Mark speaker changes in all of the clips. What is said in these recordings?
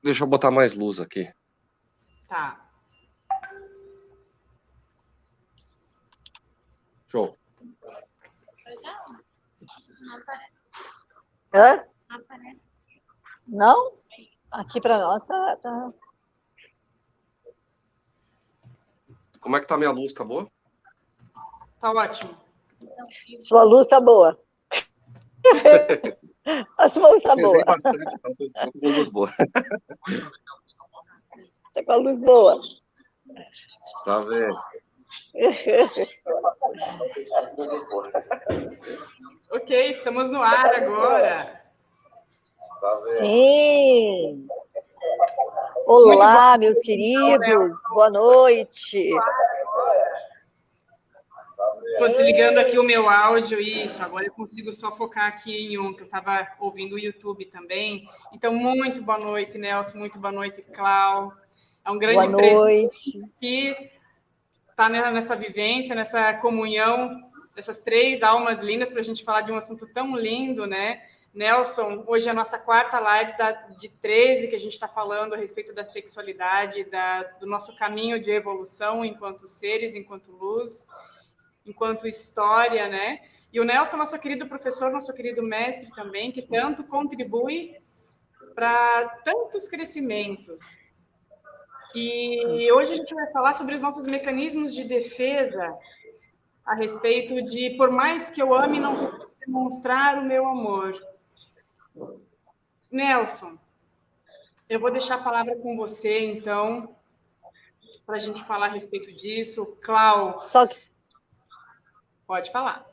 Speaker 1: Deixa eu botar mais luz aqui.
Speaker 2: Tá.
Speaker 1: Show.
Speaker 3: Hã? Não? Aqui para nós tá.
Speaker 1: Como é que tá a minha luz? Tá boa?
Speaker 2: Tá ótimo.
Speaker 3: Sua luz tá boa. A sua luz tá boa.
Speaker 1: Bastante, tá com luz boa.
Speaker 3: Tá com a luz boa.
Speaker 1: Tá vendo?
Speaker 2: Ok, estamos no ar agora.
Speaker 1: Tá vendo?
Speaker 3: Sim. Olá, meus queridos. Boa noite.
Speaker 2: Estou desligando aqui o meu áudio, isso. Agora eu consigo só focar aqui em um, que eu estava ouvindo o YouTube também. Então, muito boa noite, Nelson. Muito boa noite, Clau. É um grande presente aqui estar nessa vivência, nessa comunhão dessas três almas lindas para a gente falar de um assunto tão lindo, né? Nelson, hoje é a nossa quarta live de 13, que a gente está falando a respeito da sexualidade, do nosso caminho de evolução enquanto seres, enquanto luz, enquanto história, né? E o Nelson, nosso querido professor, nosso querido mestre também, que tanto contribui para tantos crescimentos. E hoje a gente vai falar sobre os nossos mecanismos de defesa a respeito de, por mais que eu ame, não consigo demonstrar o meu amor. Nelson, eu vou deixar a palavra com você, então, para a gente falar a respeito disso. Clau, pode falar.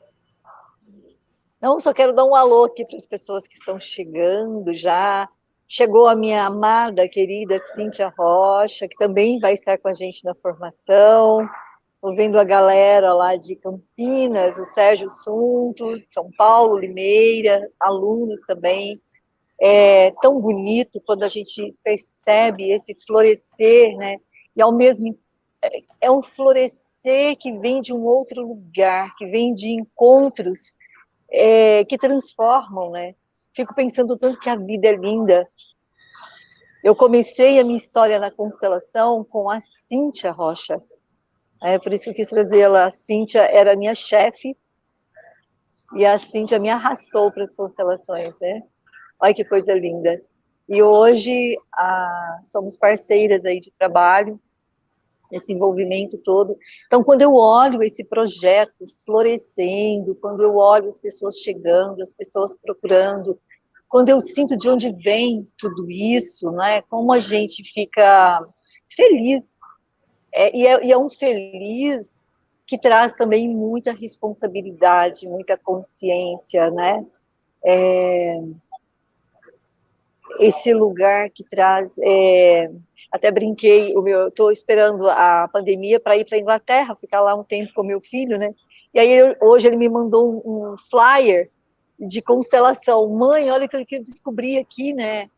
Speaker 3: Não, só quero dar um alô aqui para as pessoas que estão chegando já. Chegou a minha amada, querida Cíntia Rocha, que também vai estar com a gente na formação. Estou vendo a galera lá de Campinas, o Sérgio Sunto, de São Paulo, Limeira, alunos também. É tão bonito quando a gente percebe esse florescer, né? E ao mesmo é um florescer que vem de um outro lugar, que vem de encontros que transformam, né? Fico pensando tanto que a vida é linda. Eu comecei a minha história na constelação com a Cíntia Rocha. Por isso que eu quis trazê-la. A Cíntia era minha chefe e a Cíntia me arrastou para as constelações, né? Olha que coisa linda. E hoje somos parceiras aí de trabalho, esse envolvimento todo. Então, quando eu olho esse projeto florescendo, quando eu olho as pessoas chegando, as pessoas procurando, quando eu sinto de onde vem tudo isso, né? Como a gente fica feliz. E é um feliz que traz também muita responsabilidade, muita consciência, né? Esse lugar que traz... até brinquei, estou esperando a pandemia para ir para a Inglaterra, ficar lá um tempo com meu filho, né? E aí hoje ele me mandou um flyer de constelação. Mãe, olha o que eu descobri aqui, né?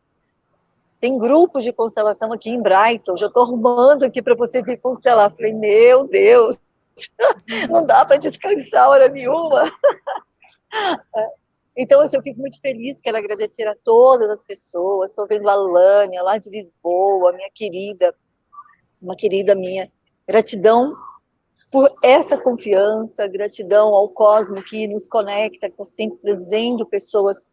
Speaker 3: Tem grupos de constelação aqui em Brighton, já estou arrumando aqui para você vir constelar. Falei, meu Deus, não dá para descansar hora nenhuma. Então, assim, eu fico muito feliz, quero agradecer a todas as pessoas. Estou vendo a Lânia, lá de Lisboa, minha querida, uma querida minha. Gratidão por essa confiança, gratidão ao Cosmo que nos conecta, que está sempre trazendo pessoas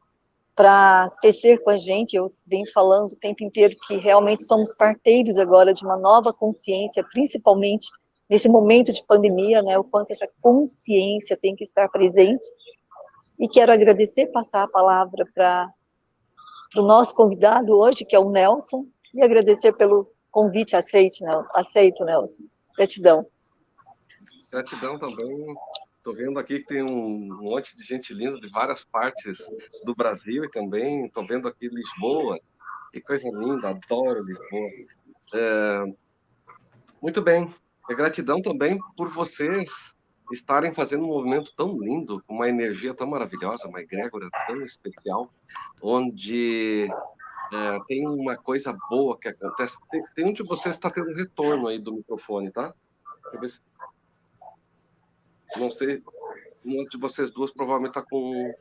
Speaker 3: para tecer com a gente. Eu venho falando o tempo inteiro que realmente somos parteiros agora de uma nova consciência, principalmente nesse momento de pandemia, né, o quanto essa consciência tem que estar presente. E quero agradecer, passar a palavra para o nosso convidado hoje, que é o Nelson, e agradecer pelo convite aceito, Nelson. Gratidão.
Speaker 1: Gratidão também. Estou vendo aqui que tem um monte de gente linda de várias partes do Brasil e também estou vendo aqui Lisboa. Que coisa linda, adoro Lisboa. Muito bem. Gratidão também por vocês estarem fazendo um movimento tão lindo, com uma energia tão maravilhosa, uma egrégora tão especial, onde tem uma coisa boa que acontece. Tem um de vocês que está tendo retorno aí do microfone, tá? Deixa eu ver se... Não sei, uma de vocês duas provavelmente está com...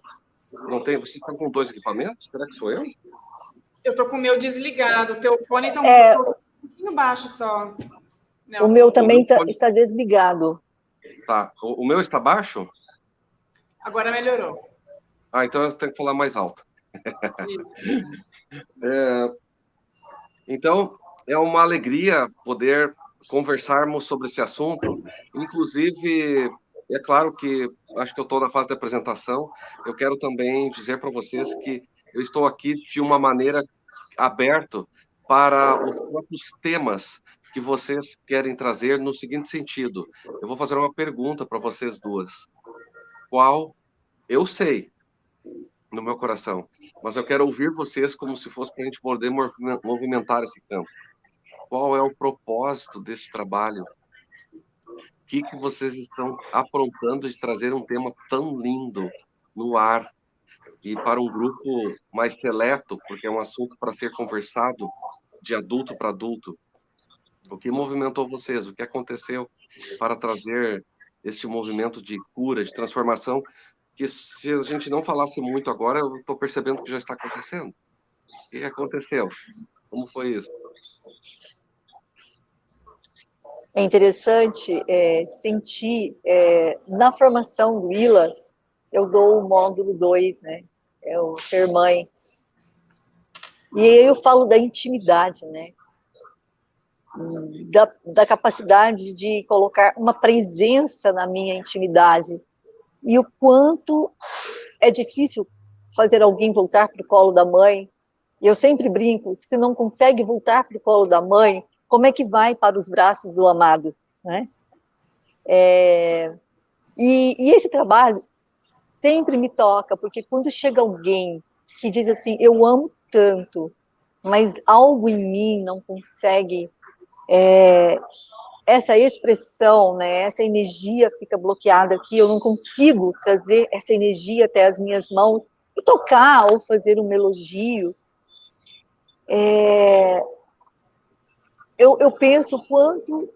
Speaker 1: Não tem? Vocês estão com dois equipamentos? Será que sou eu?
Speaker 2: Eu tô com o meu desligado. O teu fone tá um pouquinho baixo só.
Speaker 3: O meu também está desligado.
Speaker 1: Tá. O meu está baixo?
Speaker 2: Agora melhorou.
Speaker 1: Então eu tenho que falar mais alto. Então, é uma alegria poder conversarmos sobre esse assunto. Inclusive, é claro que acho que eu estou na fase da apresentação. Eu quero também dizer para vocês que eu estou aqui de uma maneira aberta para os próprios temas que vocês querem trazer no seguinte sentido. Eu vou fazer uma pergunta para vocês duas. Qual eu sei no meu coração, mas eu quero ouvir vocês como se fosse para a gente poder movimentar esse campo. Qual é o propósito desse trabalho? O que vocês estão aprontando de trazer um tema tão lindo no ar e para um grupo mais seleto, porque é um assunto para ser conversado de adulto para adulto? O que movimentou vocês? O que aconteceu para trazer este movimento de cura, de transformação, que se a gente não falasse muito agora, eu estou percebendo que já está acontecendo. O que aconteceu? Como foi isso?
Speaker 3: É interessante sentir, na formação do ILAS, eu dou o módulo 2, né? É o ser mãe. E aí eu falo da intimidade, né? Da capacidade de colocar uma presença na minha intimidade. E o quanto é difícil fazer alguém voltar para o colo da mãe. E eu sempre brinco, se não consegue voltar para o colo da mãe, como é que vai para os braços do amado, né? E esse trabalho sempre me toca, porque quando chega alguém que diz assim, eu amo tanto, mas algo em mim não consegue, essa expressão, né, essa energia fica bloqueada aqui, eu não consigo trazer essa energia até as minhas mãos, e tocar ou fazer um elogio, eu penso o quanto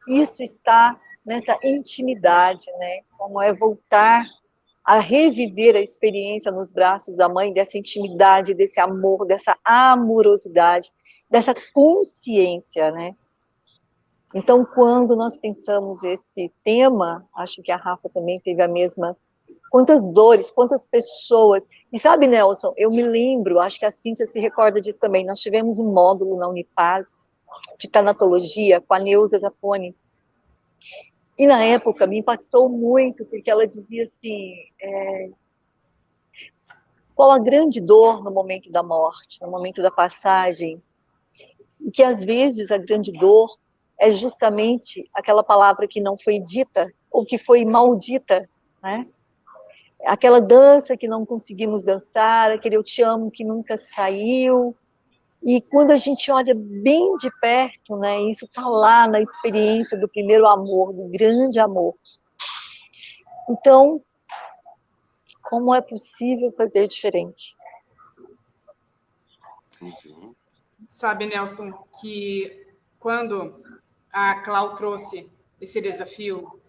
Speaker 3: isso está nessa intimidade, né, como é voltar a reviver a experiência nos braços da mãe, dessa intimidade, desse amor, dessa amorosidade, dessa consciência, né? Então, quando nós pensamos esse tema, acho que a Rafa também teve a mesma, quantas dores, quantas pessoas, e sabe, Nelson, eu me lembro, acho que a Cíntia se recorda disso também, nós tivemos um módulo na Unipaz, de tanatologia, com a Neuza Zapponi, e na época me impactou muito, porque ela dizia assim, qual a grande dor no momento da morte, no momento da passagem, e que às vezes a grande dor é justamente aquela palavra que não foi dita, ou que foi maldita, né? Aquela dança que não conseguimos dançar, aquele eu te amo que nunca saiu, e quando a gente olha bem de perto, né, isso está lá na experiência do primeiro amor, do grande amor. Então, como é possível fazer diferente?
Speaker 2: Sabe, Nelson, que quando a Clau trouxe esse desafio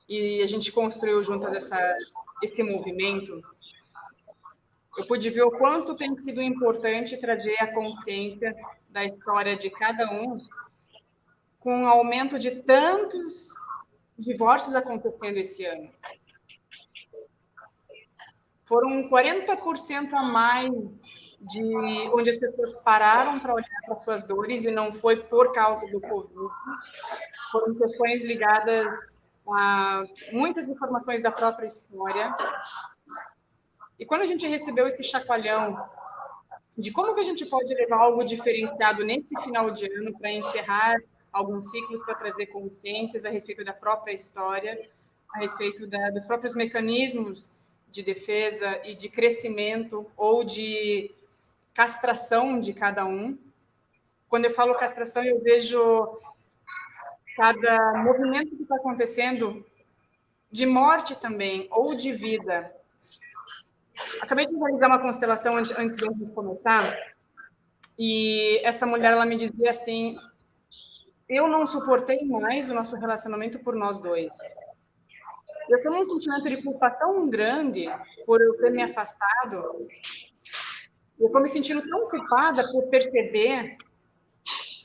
Speaker 2: e a gente construiu juntas esse movimento, eu pude ver o quanto tem sido importante trazer a consciência da história de cada um, com o aumento de tantos divórcios acontecendo esse ano. Foram 40% a mais de onde as pessoas pararam para olhar para suas dores, e não foi por causa do Covid. Foram questões ligadas a muitas informações da própria história. E quando a gente recebeu esse chacoalhão de como que a gente pode levar algo diferenciado nesse final de ano para encerrar alguns ciclos, para trazer consciências a respeito da própria história, a respeito dos próprios mecanismos de defesa e de crescimento ou de castração de cada um. Quando eu falo castração, eu vejo cada movimento que está acontecendo de morte também, ou de vida. Acabei de realizar uma constelação antes de gente começar, e essa mulher, ela me dizia assim, eu não suportei mais o nosso relacionamento por nós dois. Eu tenho um sentimento de culpa tão grande por eu ter me afastado, Eu estou me sentindo tão culpada por perceber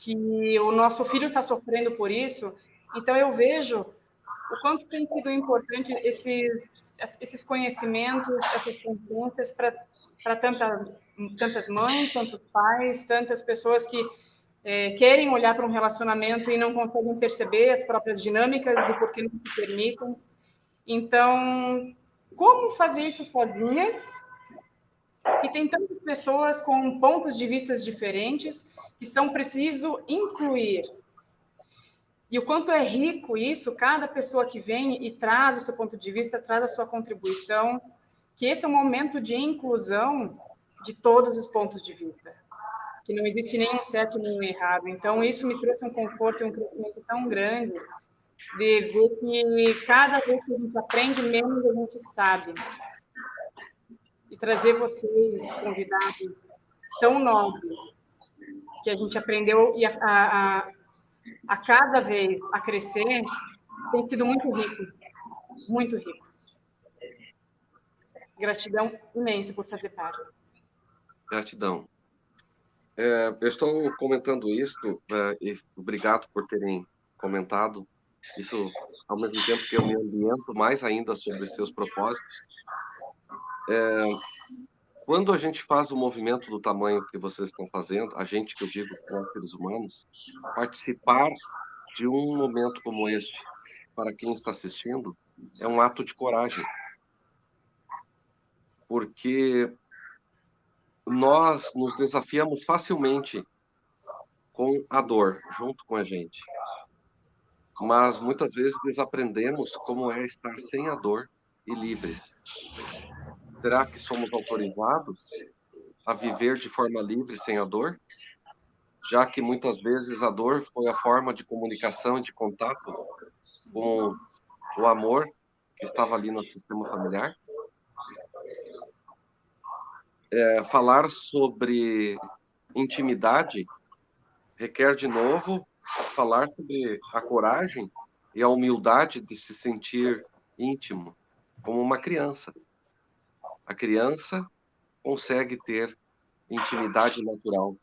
Speaker 2: que o nosso filho está sofrendo por isso. Então, eu vejo o quanto tem sido importante esses conhecimentos, essas consciências para tantas mães, tantos pais, tantas pessoas que querem olhar para um relacionamento e não conseguem perceber as próprias dinâmicas do porquê não se permitem. Então, como fazer isso sozinhas, se tem tantas pessoas com pontos de vista diferentes que são preciso incluir? E o quanto é rico isso, cada pessoa que vem e traz o seu ponto de vista, traz a sua contribuição, que esse é um momento de inclusão de todos os pontos de vista, que não existe nenhum certo nem um errado. Então, isso me trouxe um conforto e um crescimento tão grande, de ver que cada vez que a gente aprende, menos a gente sabe. E trazer vocês, convidados tão nobres, que a gente aprendeu e a cada vez a crescer, tem sido muito rico, muito rico. Gratidão imensa por fazer parte.
Speaker 1: Gratidão. Eu estou comentando isso, e obrigado por terem comentado. Isso, ao mesmo tempo que eu me ambiento mais ainda sobre seus propósitos. Quando a gente faz um movimento do tamanho que vocês estão fazendo, a gente, que eu digo, nós seres humanos, participar de um momento como esse, para quem está assistindo, é um ato de coragem. Porque nós nos desafiamos facilmente com a dor, junto com a gente. Mas muitas vezes desaprendemos como é estar sem a dor e livres. Será que somos autorizados a viver de forma livre sem a dor? Já que muitas vezes a dor foi a forma de comunicação, de contato com o amor que estava ali no sistema familiar. Falar sobre intimidade requer, de novo, falar sobre a coragem e a humildade de se sentir íntimo, como uma criança. A criança consegue ter intimidade natural,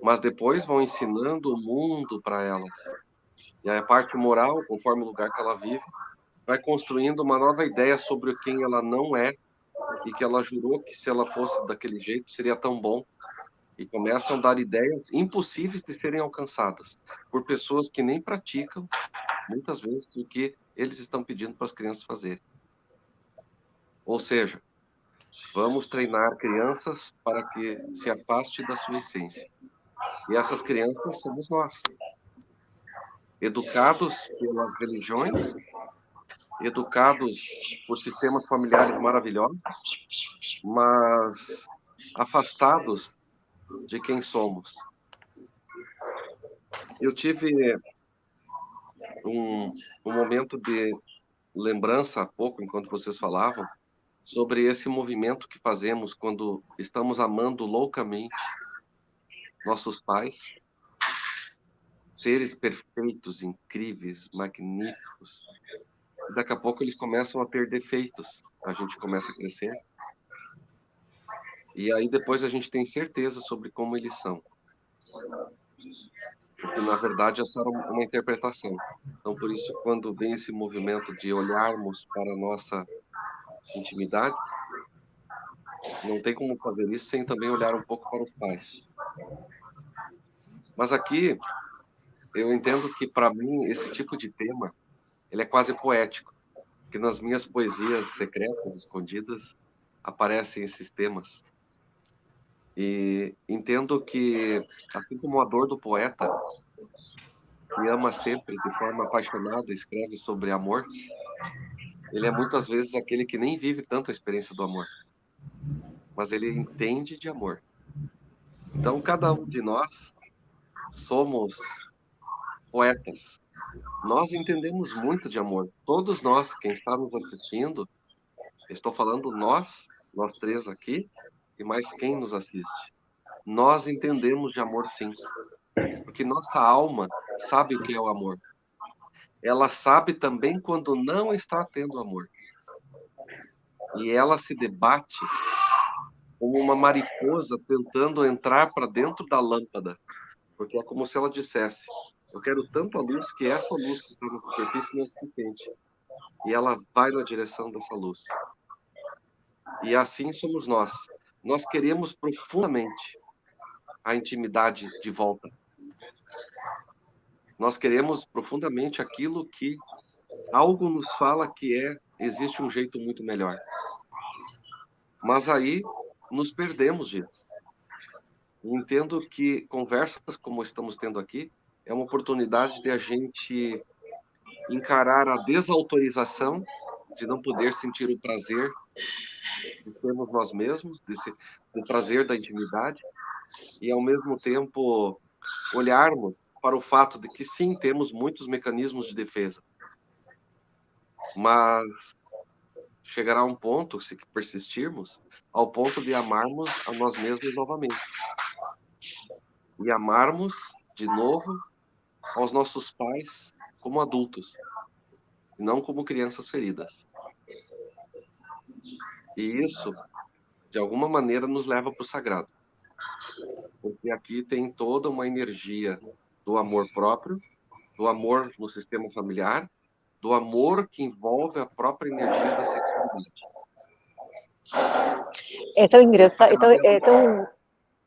Speaker 1: mas depois vão ensinando o mundo para elas. E aí a parte moral, conforme o lugar que ela vive, vai construindo uma nova ideia sobre quem ela não é e que ela jurou que se ela fosse daquele jeito seria tão bom. E começam a dar ideias impossíveis de serem alcançadas por pessoas que nem praticam, muitas vezes, o que eles estão pedindo para as crianças fazerem. Ou seja, vamos treinar crianças para que se afaste da sua essência. E essas crianças somos nós. Educados pelas religiões, educados por sistemas familiares maravilhosos, mas afastados de quem somos. Eu tive um momento de lembrança há pouco, enquanto vocês falavam, sobre esse movimento que fazemos quando estamos amando loucamente nossos pais, seres perfeitos, incríveis, magníficos. E daqui a pouco eles começam a ter defeitos, a gente começa a crescer. E aí depois a gente tem certeza sobre como eles são. Porque, na verdade, essa era uma interpretação. Então, por isso, quando vem esse movimento de olharmos para a nossa intimidade, não tem como fazer isso sem também olhar um pouco para os pais. Mas aqui, eu entendo que, para mim, esse tipo de tema, ele é quase poético. Porque nas minhas poesias secretas, escondidas, aparecem esses temas. E entendo que, assim como a dor do poeta, que ama sempre de forma apaixonada, escreve sobre amor, ele é muitas vezes aquele que nem vive tanto a experiência do amor, mas ele entende de amor. Então, cada um de nós somos poetas. Nós entendemos muito de amor. Todos nós, quem está nos assistindo, estou falando nós três aqui, e mais quem nos assiste. Nós entendemos de amor, sim. Porque nossa alma sabe o que é o amor. Ela sabe também quando não está tendo amor. E ela se debate como uma mariposa tentando entrar para dentro da lâmpada, porque é como se ela dissesse: eu quero tanta luz que essa luz que está na superfície não é suficiente. E ela vai na direção dessa luz. E assim somos nós. Nós queremos profundamente a intimidade de volta. Nós queremos profundamente aquilo que algo nos fala que existe um jeito muito melhor. Mas aí nos perdemos disso. Entendo que conversas como estamos tendo aqui é uma oportunidade de a gente encarar a desautorização de não poder sentir o prazer de sermos nós mesmos, do prazer da intimidade, e ao mesmo tempo olharmos para o fato de que sim, temos muitos mecanismos de defesa, mas chegará um ponto, se persistirmos, ao ponto de amarmos a nós mesmos novamente. E amarmos, de novo, aos nossos pais como adultos, não como crianças feridas. E isso, de alguma maneira, nos leva para o sagrado. Porque aqui tem toda uma energia do amor próprio, do amor no sistema familiar, do amor que envolve a própria energia da sexualidade.
Speaker 3: É tão engraçado,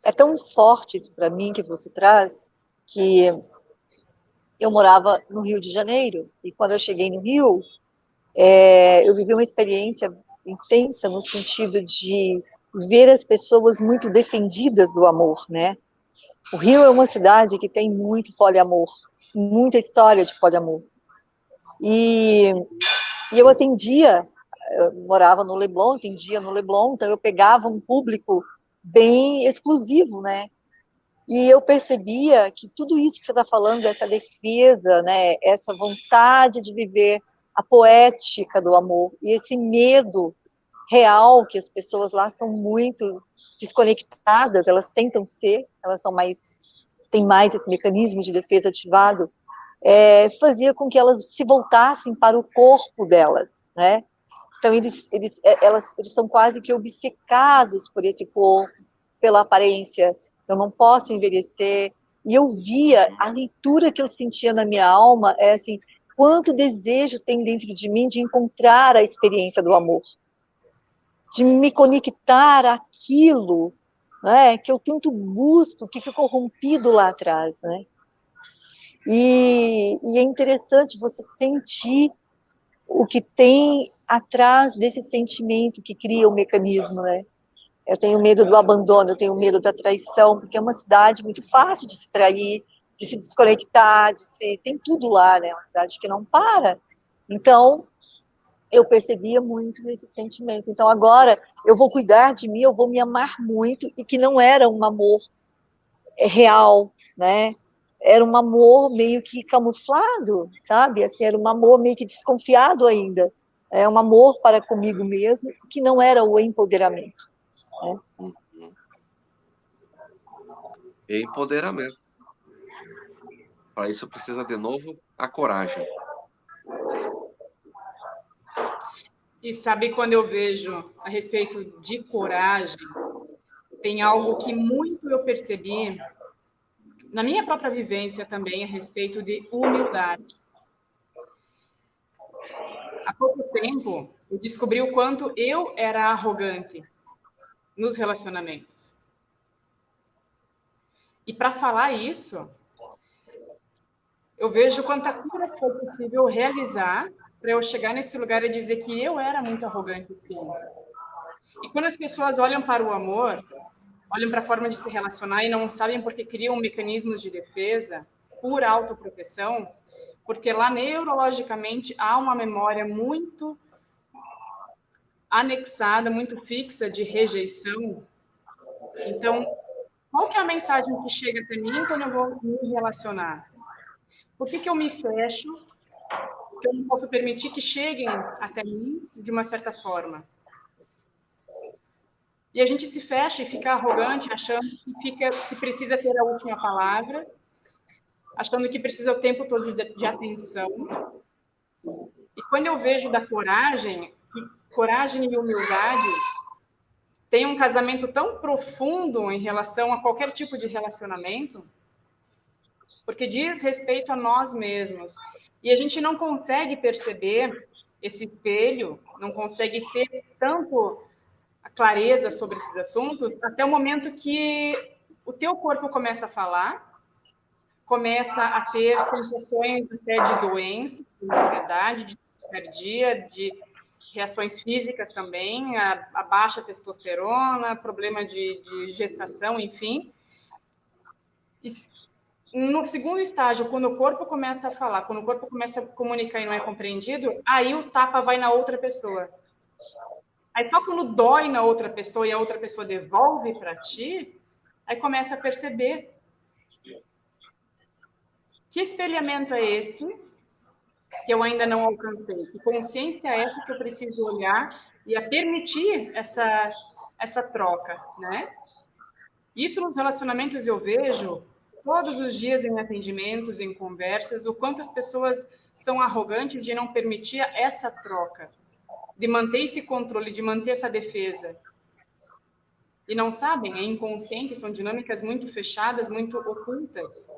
Speaker 3: é tão forte isso para mim que você traz, que eu morava no Rio de Janeiro, e quando eu cheguei no Rio, eu vivi uma experiência intensa no sentido de ver as pessoas muito defendidas do amor, né? O Rio é uma cidade que tem muito poliamor, muita história de poliamor. E eu atendia, eu morava no Leblon, atendia no Leblon, então eu pegava um público bem exclusivo, né? E eu percebia que tudo isso que você está falando, essa defesa, né, essa vontade de viver a poética do amor, e esse medo real que as pessoas lá são muito desconectadas, elas tentam ser, elas têm mais esse mecanismo de defesa ativado, fazia com que elas se voltassem para o corpo delas, né? Então eles são quase que obcecados por esse corpo, pela aparência. Eu não posso envelhecer. E eu via, a leitura que eu sentia na minha alma é assim, quanto desejo tem dentro de mim de encontrar a experiência do amor, de me conectar àquilo, né, que eu tanto busco, que ficou rompido lá atrás, né? E é interessante você sentir o que tem atrás desse sentimento que cria o mecanismo, né? Eu tenho medo do abandono, eu tenho medo da traição, porque é uma cidade muito fácil de se trair, de se desconectar, tem tudo lá, né? É uma cidade que não para. Então, eu percebia muito esse sentimento. Então, agora, eu vou cuidar de mim, eu vou me amar muito, e que não era um amor real, né? Era um amor meio que camuflado, sabe? Assim, era um amor meio que desconfiado ainda. É um amor para comigo mesmo, que não era o empoderamento. Né?
Speaker 1: Empoderamento. Para isso precisa, de novo, a coragem.
Speaker 2: E sabe, quando eu vejo a respeito de coragem, tem algo que muito eu percebi na minha própria vivência também a respeito de humildade. Há pouco tempo, eu descobri o quanto eu era arrogante nos relacionamentos. E para falar isso, eu vejo quanta cura foi possível realizar para eu chegar nesse lugar e dizer que eu era muito arrogante, sim. E quando as pessoas olham para o amor, olham para a forma de se relacionar e não sabem por que criam mecanismos de defesa por autoproteção, porque lá neurologicamente há uma memória muito anexada, muito fixa de rejeição. Então, qual que é a mensagem que chega até mim quando eu vou me relacionar? Por que eu me fecho? Que eu não posso permitir que cheguem até mim de uma certa forma. E a gente se fecha e fica arrogante, achando que precisa ter a última palavra, achando que precisa o tempo todo de atenção. E quando eu vejo da coragem e humildade, tem um casamento tão profundo em relação a qualquer tipo de relacionamento, porque diz respeito a nós mesmos. E a gente não consegue perceber esse espelho, não consegue ter tanto a clareza sobre esses assuntos até o momento que o teu corpo começa a falar, começa a ter sensações até de doença, de ansiedade, de taquicardia, de reações físicas também, a baixa testosterona, problema de gestação, enfim. No segundo estágio, quando o corpo começa a falar, quando o corpo começa a comunicar e não é compreendido, aí o tapa vai na outra pessoa. Aí só quando dói na outra pessoa e a outra pessoa devolve para ti, aí começa a perceber. Que espelhamento é esse que eu ainda não alcancei? Que consciência é essa que eu preciso olhar e a permitir essa troca, né? Isso nos relacionamentos eu vejo todos os dias em atendimentos, em conversas, o quanto as pessoas são arrogantes de não permitir essa troca, de manter esse controle, de manter essa defesa. E não sabem, é inconsciente, são dinâmicas muito fechadas, muito ocultas.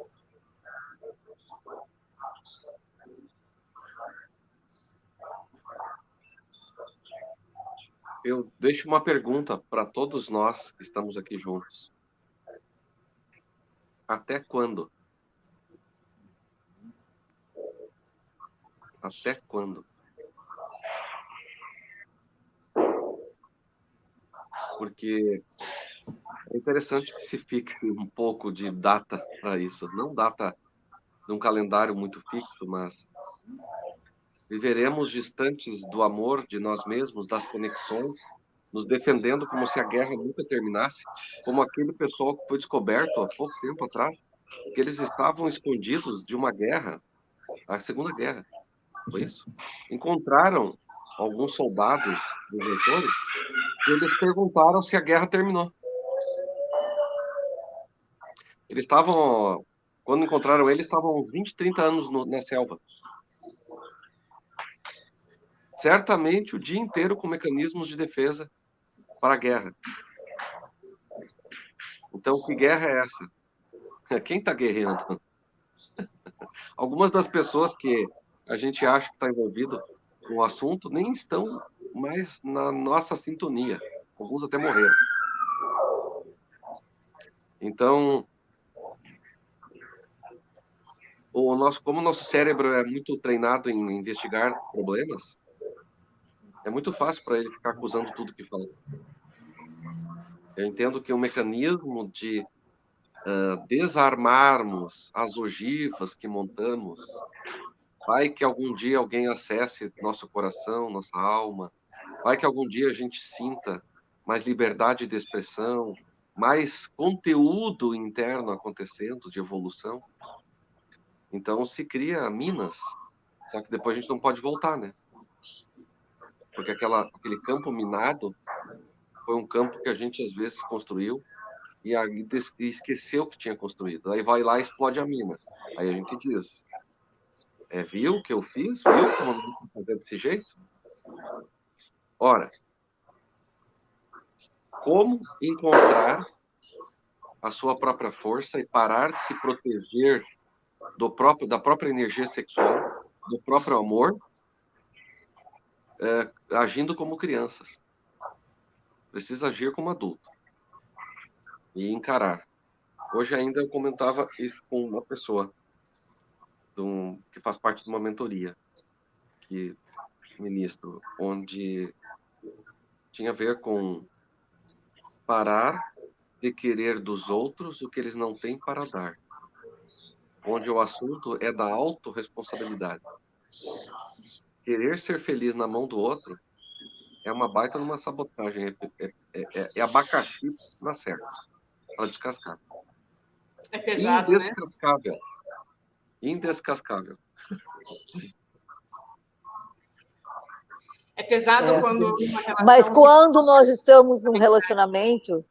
Speaker 1: Eu deixo uma pergunta para todos nós que estamos aqui juntos. Até quando? Até quando? Porque é interessante que se fixe um pouco de data para isso. Não data de um calendário muito fixo, mas viveremos distantes do amor, de nós mesmos, das conexões, nos defendendo como se a guerra nunca terminasse, como aquele pessoal que foi descoberto há pouco tempo atrás, que eles estavam escondidos de uma guerra, a Segunda Guerra, foi isso? Encontraram alguns soldados desertores e eles perguntaram se a guerra terminou. Eles estavam, quando encontraram eles, estavam uns 20, 30 anos na selva. Certamente o dia inteiro com mecanismos de defesa para a guerra. Então, que guerra é essa? Quem está guerreando? Algumas das pessoas que a gente acha que está envolvido com o assunto nem estão mais na nossa sintonia. Alguns até morreram. Então, como o nosso cérebro é muito treinado em investigar problemas, é muito fácil para ele ficar acusando tudo que fala. Eu entendo que o mecanismo de desarmarmos as ogivas que montamos, vai que algum dia alguém acesse nosso coração, nossa alma, vai que algum dia a gente sinta mais liberdade de expressão, mais conteúdo interno acontecendo de evolução. Então se cria minas, só que depois a gente não pode voltar, né? Porque aquele campo minado foi um campo que a gente às vezes construiu e esqueceu que tinha construído. Aí vai lá e explode a mina. Aí a gente diz, viu o que eu fiz? Viu como eu não vou fazer desse jeito? Ora, como encontrar a sua própria força e parar de se proteger da própria energia sexual, do próprio amor, agindo como crianças. Precisa agir como adulto e encarar. Hoje ainda eu comentava isso com uma pessoa que faz parte de uma mentoria que ministro, onde tinha a ver com parar de querer dos outros o que eles não têm para dar, onde o assunto é da autorresponsabilidade. Querer ser feliz na mão do outro é uma baita numa sabotagem, é abacaxi na certa, para descascar.
Speaker 2: É pesado,
Speaker 1: indescascável, né? Indescascável.
Speaker 2: É pesado quando...
Speaker 3: Mas quando nós estamos num relacionamento,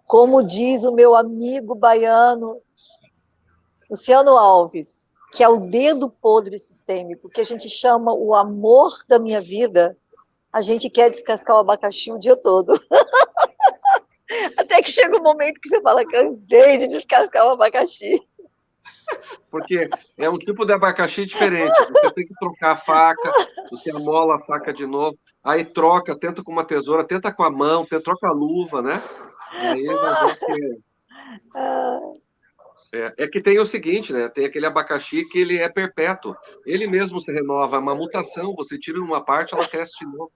Speaker 3: como diz o meu amigo baiano, Luciano Alves, que é o dedo podre sistêmico, que a gente chama o amor da minha vida, a gente quer descascar o abacaxi o dia todo. Até que chega um momento que você fala, cansei de descascar o abacaxi.
Speaker 1: Porque é um tipo de abacaxi diferente. Você tem que trocar a faca, você amola a faca de novo, aí troca, tenta com uma tesoura, tenta com a mão, troca a luva, né? Aí vai ver que... É que tem o seguinte, né? Tem aquele abacaxi que ele é perpétuo. Ele mesmo se renova. É uma mutação. Você tira uma parte, ela cresce de novo.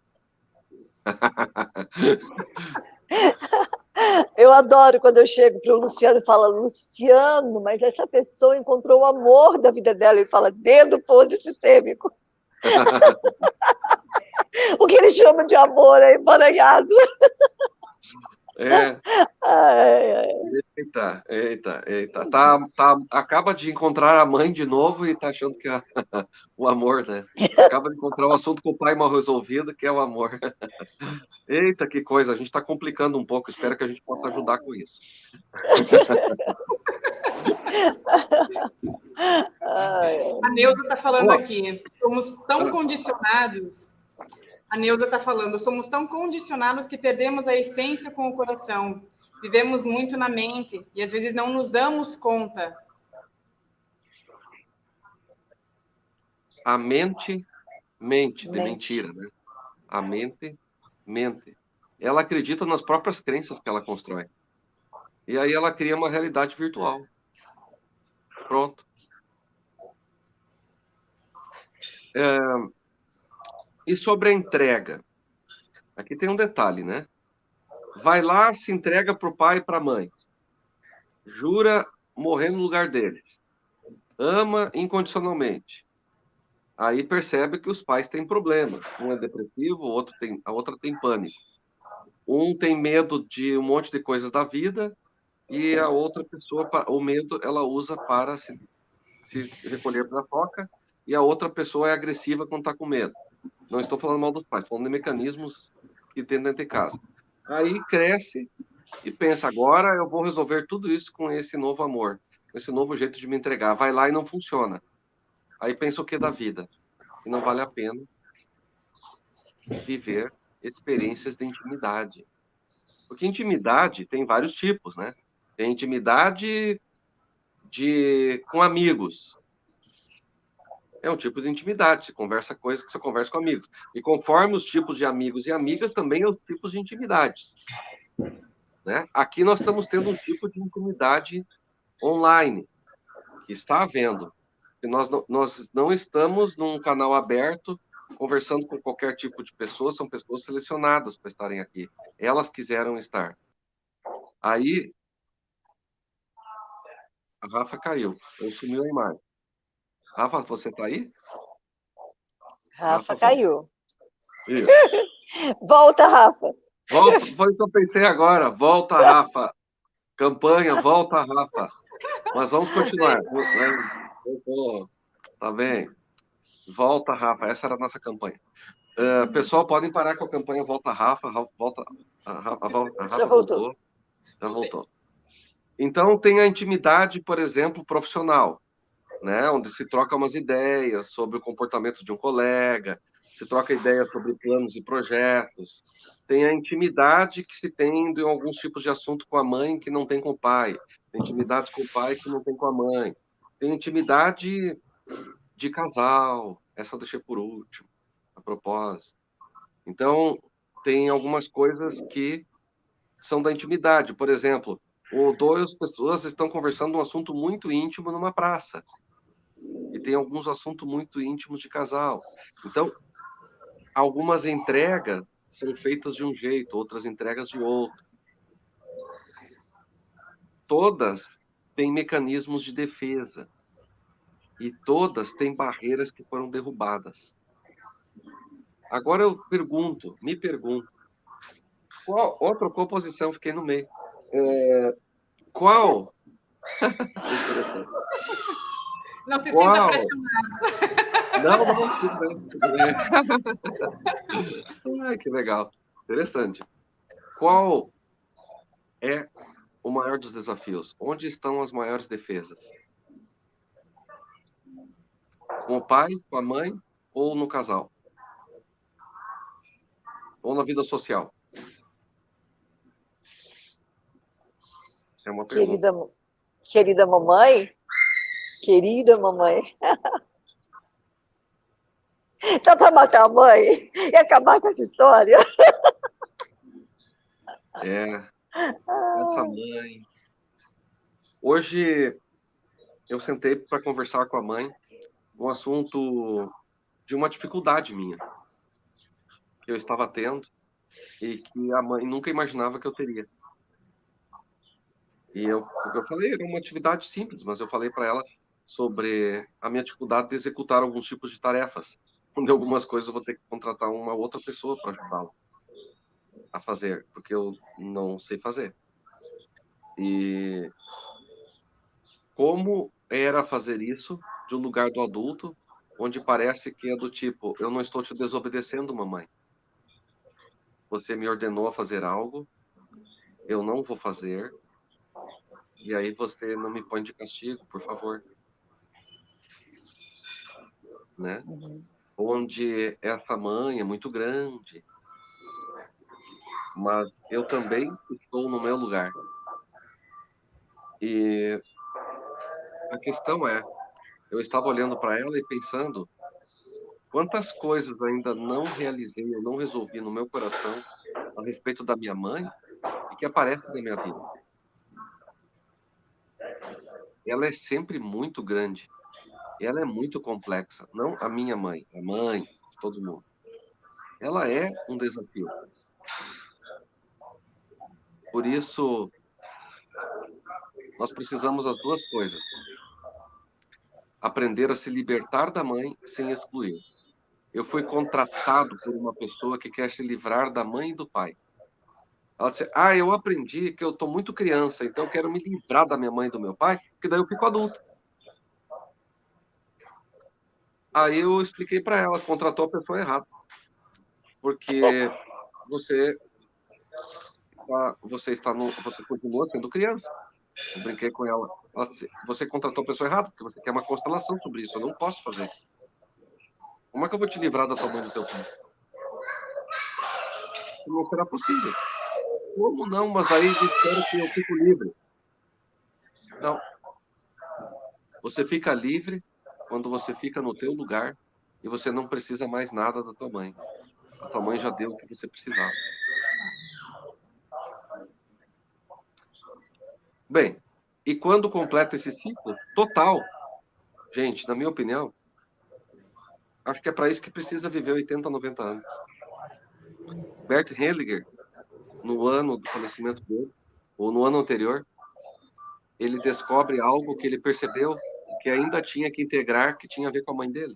Speaker 3: Eu adoro quando eu chego para o Luciano e falo, Luciano, mas essa pessoa encontrou o amor da vida dela. Ele fala, dedo podre sistêmico. O que ele chama de amor é emaranhado.
Speaker 1: É.
Speaker 3: Ai, ai.
Speaker 1: Eita. Acaba de encontrar a mãe de novo e tá achando que é o amor, né? Acaba de encontrar o assunto com o pai mal resolvido, que é o amor. Eita, que coisa. A gente está complicando um pouco. Espero que a gente possa ajudar com isso.
Speaker 2: A Neuza está falando aqui, somos tão condicionados. A Neuza está falando, somos tão condicionados que perdemos a essência com o coração. Vivemos muito na mente e às vezes não nos damos conta.
Speaker 1: A mente mente de mentira, né? A mente mente. Ela acredita nas próprias crenças que ela constrói. E aí ela cria uma realidade virtual. Pronto. E sobre a entrega? Aqui tem um detalhe, né? Vai lá, se entrega para o pai e para a mãe. Jura morrer no lugar deles. Ama incondicionalmente. Aí percebe que os pais têm problemas. Um é depressivo, a outra tem pânico. Um tem medo de um monte de coisas da vida e a outra pessoa, o medo, ela usa para se recolher para a toca e a outra pessoa é agressiva quando está com medo. Não estou falando mal dos pais, estou falando de mecanismos que tem dentro de casa. Aí cresce e pensa, agora eu vou resolver tudo isso com esse novo amor, com esse novo jeito de me entregar. Vai lá e não funciona. Aí pensa o que da vida? Que não vale a pena viver experiências de intimidade. Porque intimidade tem vários tipos, né? Tem intimidade com amigos. É um tipo de intimidade, você conversa coisas que você conversa com amigos. E conforme os tipos de amigos e amigas, também os tipos de intimidades. Né? Aqui nós estamos tendo um tipo de intimidade online, que está havendo. E nós não estamos num canal aberto, conversando com qualquer tipo de pessoa, são pessoas selecionadas para estarem aqui. Elas quiseram estar. Aí, a Rafa caiu, ou sumiu a imagem. Rafa, você está aí?
Speaker 3: Rafa caiu.
Speaker 1: Isso.
Speaker 3: Volta, Rafa.
Speaker 1: Volta, foi o que eu pensei agora. Volta, Rafa. Campanha, volta, Rafa. Mas vamos continuar. Tá bem? Volta, Rafa. Essa era a nossa campanha. Pessoal, podem parar com a campanha Volta, Rafa. Volta, a Rafa
Speaker 3: Já voltou.
Speaker 1: Já voltou. Então, tem a intimidade, por exemplo, profissional, né? Onde se troca umas ideias sobre o comportamento de um colega, se troca ideias sobre planos e projetos. Tem a intimidade que se tem em alguns tipos de assunto com a mãe que não tem com o pai. Tem intimidade com o pai que não tem com a mãe. Tem intimidade de casal. Essa eu deixei por último, a propósito. Então, tem algumas coisas que são da intimidade. Por exemplo, duas pessoas estão conversando um assunto muito íntimo numa praça. E tem alguns assuntos muito íntimos de casal. Então, algumas entregas são feitas de um jeito, outras entregas de outro. Todas têm mecanismos de defesa. E todas têm barreiras que foram derrubadas. Agora eu me pergunto, qual outra composição fiquei no meio? Qual?
Speaker 2: Não se sinta pressionado.
Speaker 1: Não, tudo bem. Ai, que legal. Interessante. Qual é o maior dos desafios? Onde estão as maiores defesas? Com o pai, com a mãe ou no casal? ou na vida social? É uma pergunta.
Speaker 3: Querida mamãe, querida mamãe, tá para matar a mãe e acabar com essa história?
Speaker 1: Essa mãe. Hoje eu sentei para conversar com a mãe um assunto de uma dificuldade minha que eu estava tendo e que a mãe nunca imaginava que eu teria. E o que eu falei era uma atividade simples, mas eu falei para ela sobre a minha dificuldade de executar alguns tipos de tarefas. Onde algumas coisas eu vou ter que contratar uma outra pessoa para ajudá-la a fazer, porque eu não sei fazer. E como era fazer isso de um lugar do adulto, onde parece que é do tipo, eu não estou te desobedecendo, mamãe. Você me ordenou a fazer algo, eu não vou fazer, e aí você não me põe de castigo, por favor. Né? Onde essa mãe é muito grande, mas eu também estou no meu lugar. E a questão é, eu estava olhando para ela e pensando quantas coisas ainda não realizei, eu não resolvi no meu coração a respeito da minha mãe e que aparecem na minha vida. Ela é sempre muito grande. Ela é muito complexa. Não a minha mãe, a mãe de todo mundo. Ela é um desafio. Por isso, nós precisamos das duas coisas. Aprender a se libertar da mãe sem excluir. Eu fui contratado por uma pessoa que quer se livrar da mãe e do pai. Ela disse, eu aprendi que eu estou muito criança, então eu quero me livrar da minha mãe e do meu pai, porque daí eu fico adulto. Aí eu expliquei para ela, contratou a pessoa errada. Porque você continua sendo criança. Eu brinquei com ela. Ela disse, você contratou a pessoa errada, porque você quer uma constelação sobre isso. Eu não posso fazer. Como é que eu vou te livrar da tua mãe e do teu pai? Não será possível. Como não? Mas aí disseram que eu fico livre. Não. Você fica livre quando você fica no teu lugar e você não precisa mais nada da tua mãe. A tua mãe já deu o que você precisava. Bem, e quando completa esse ciclo total, gente, na minha opinião, acho que é para isso que precisa viver 80, 90 anos. Bert Hellinger, no ano do falecimento dele, ou no ano anterior, ele descobre algo que ele percebeu que ainda tinha que integrar, que tinha a ver com a mãe dele.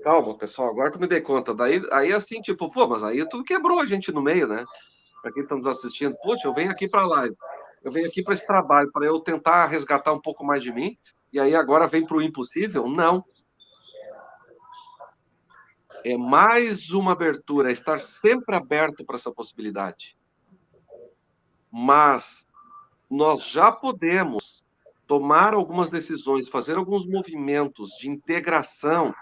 Speaker 1: Calma, pessoal, agora que eu me dei conta. Aí assim, tipo, mas aí tu quebrou a gente no meio, né? Para quem está nos assistindo, eu venho aqui para a live, eu venho aqui para esse trabalho, para eu tentar resgatar um pouco mais de mim, e aí agora vem para o impossível? Não. É mais uma abertura, é estar sempre aberto para essa possibilidade. Mas nós já podemos tomar algumas decisões, fazer alguns movimentos de integração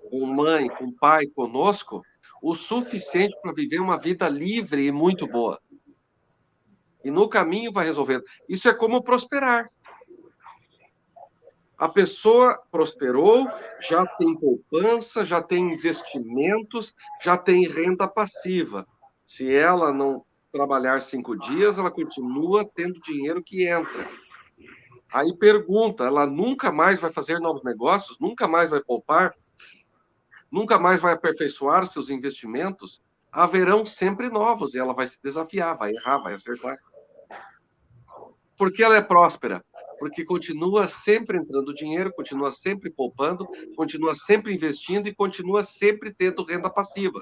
Speaker 1: com mãe, com pai, conosco, o suficiente para viver uma vida livre e muito boa. E no caminho vai resolver. Isso é como prosperar. A pessoa prosperou, já tem poupança, já tem investimentos, já tem renda passiva. Se ela não trabalhar 5 dias, ela continua tendo dinheiro que entra. Aí pergunta, ela nunca mais vai fazer novos negócios? Nunca mais vai poupar? Nunca mais vai aperfeiçoar os seus investimentos? Haverão sempre novos e ela vai se desafiar, vai errar, vai acertar. Por que ela é próspera? Porque continua sempre entrando dinheiro, continua sempre poupando, continua sempre investindo e continua sempre tendo renda passiva.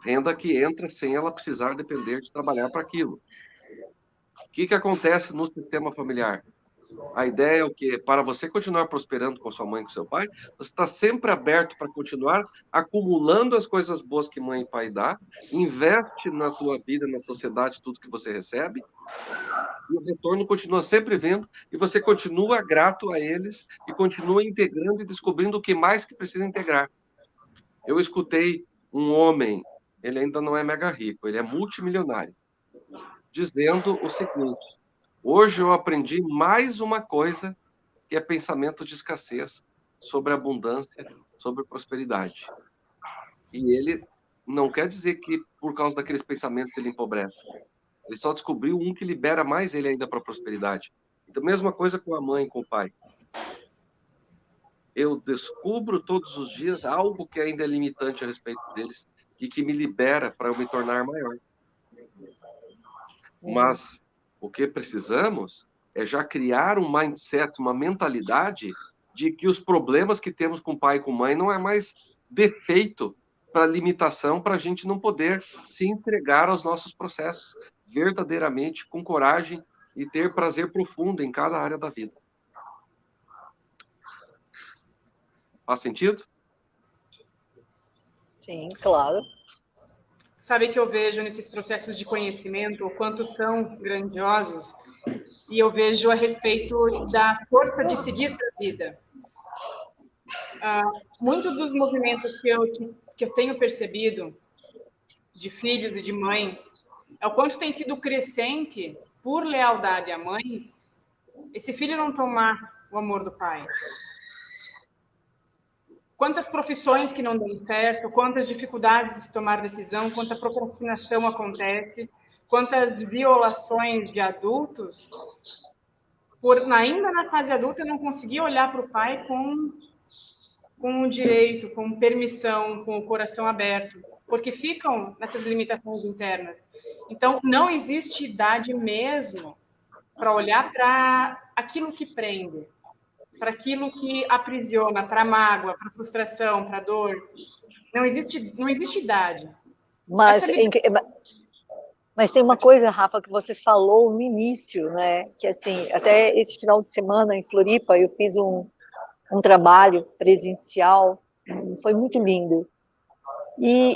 Speaker 1: Renda que entra sem ela precisar depender de trabalhar para aquilo. O que acontece no sistema familiar? A ideia é o quê? Para você continuar prosperando com sua mãe e com seu pai, você está sempre aberto para continuar acumulando as coisas boas que mãe e pai dá, investe na tua vida, na sociedade, tudo que você recebe, e o retorno continua sempre vindo, e você continua grato a eles, e continua integrando e descobrindo o que mais que precisa integrar. Eu escutei um homem, ele ainda não é mega rico, ele é multimilionário, dizendo o seguinte: hoje eu aprendi mais uma coisa que é pensamento de escassez, sobre abundância, sobre prosperidade. E ele não quer dizer que por causa daqueles pensamentos ele empobrece. Ele só descobriu um que libera mais ele ainda para a prosperidade. Então, mesma coisa com a mãe, com o pai. Eu descubro todos os dias algo que ainda é limitante a respeito deles e que me libera para eu me tornar maior. Mas o que precisamos é já criar um mindset, uma mentalidade de que os problemas que temos com pai e com mãe não é mais defeito para limitação, para a gente não poder se entregar aos nossos processos verdadeiramente com coragem e ter prazer profundo em cada área da vida. Faz sentido?
Speaker 3: Sim, claro.
Speaker 2: Sabe que eu vejo nesses processos de conhecimento o quanto são grandiosos, e eu vejo a respeito da força de seguir para a vida. Muitos dos movimentos que eu tenho percebido de filhos e de mães é o quanto tem sido crescente, por lealdade à mãe, esse filho não tomar o amor do pai. Quantas profissões que não dão certo, quantas dificuldades de se tomar decisão, quanta procrastinação acontece, quantas violações de adultos, ainda na fase adulta, não conseguir olhar para o pai com o direito, com permissão, com o coração aberto, porque ficam nessas limitações internas. Então, não existe idade mesmo para olhar para aquilo que prende, para aquilo que aprisiona, para a mágoa, para a frustração, para a dor. Não existe idade.
Speaker 3: Mas tem uma coisa, Rafa, que você falou no início, né? Que assim, até esse final de semana em Floripa, eu fiz um trabalho presencial, foi muito lindo. E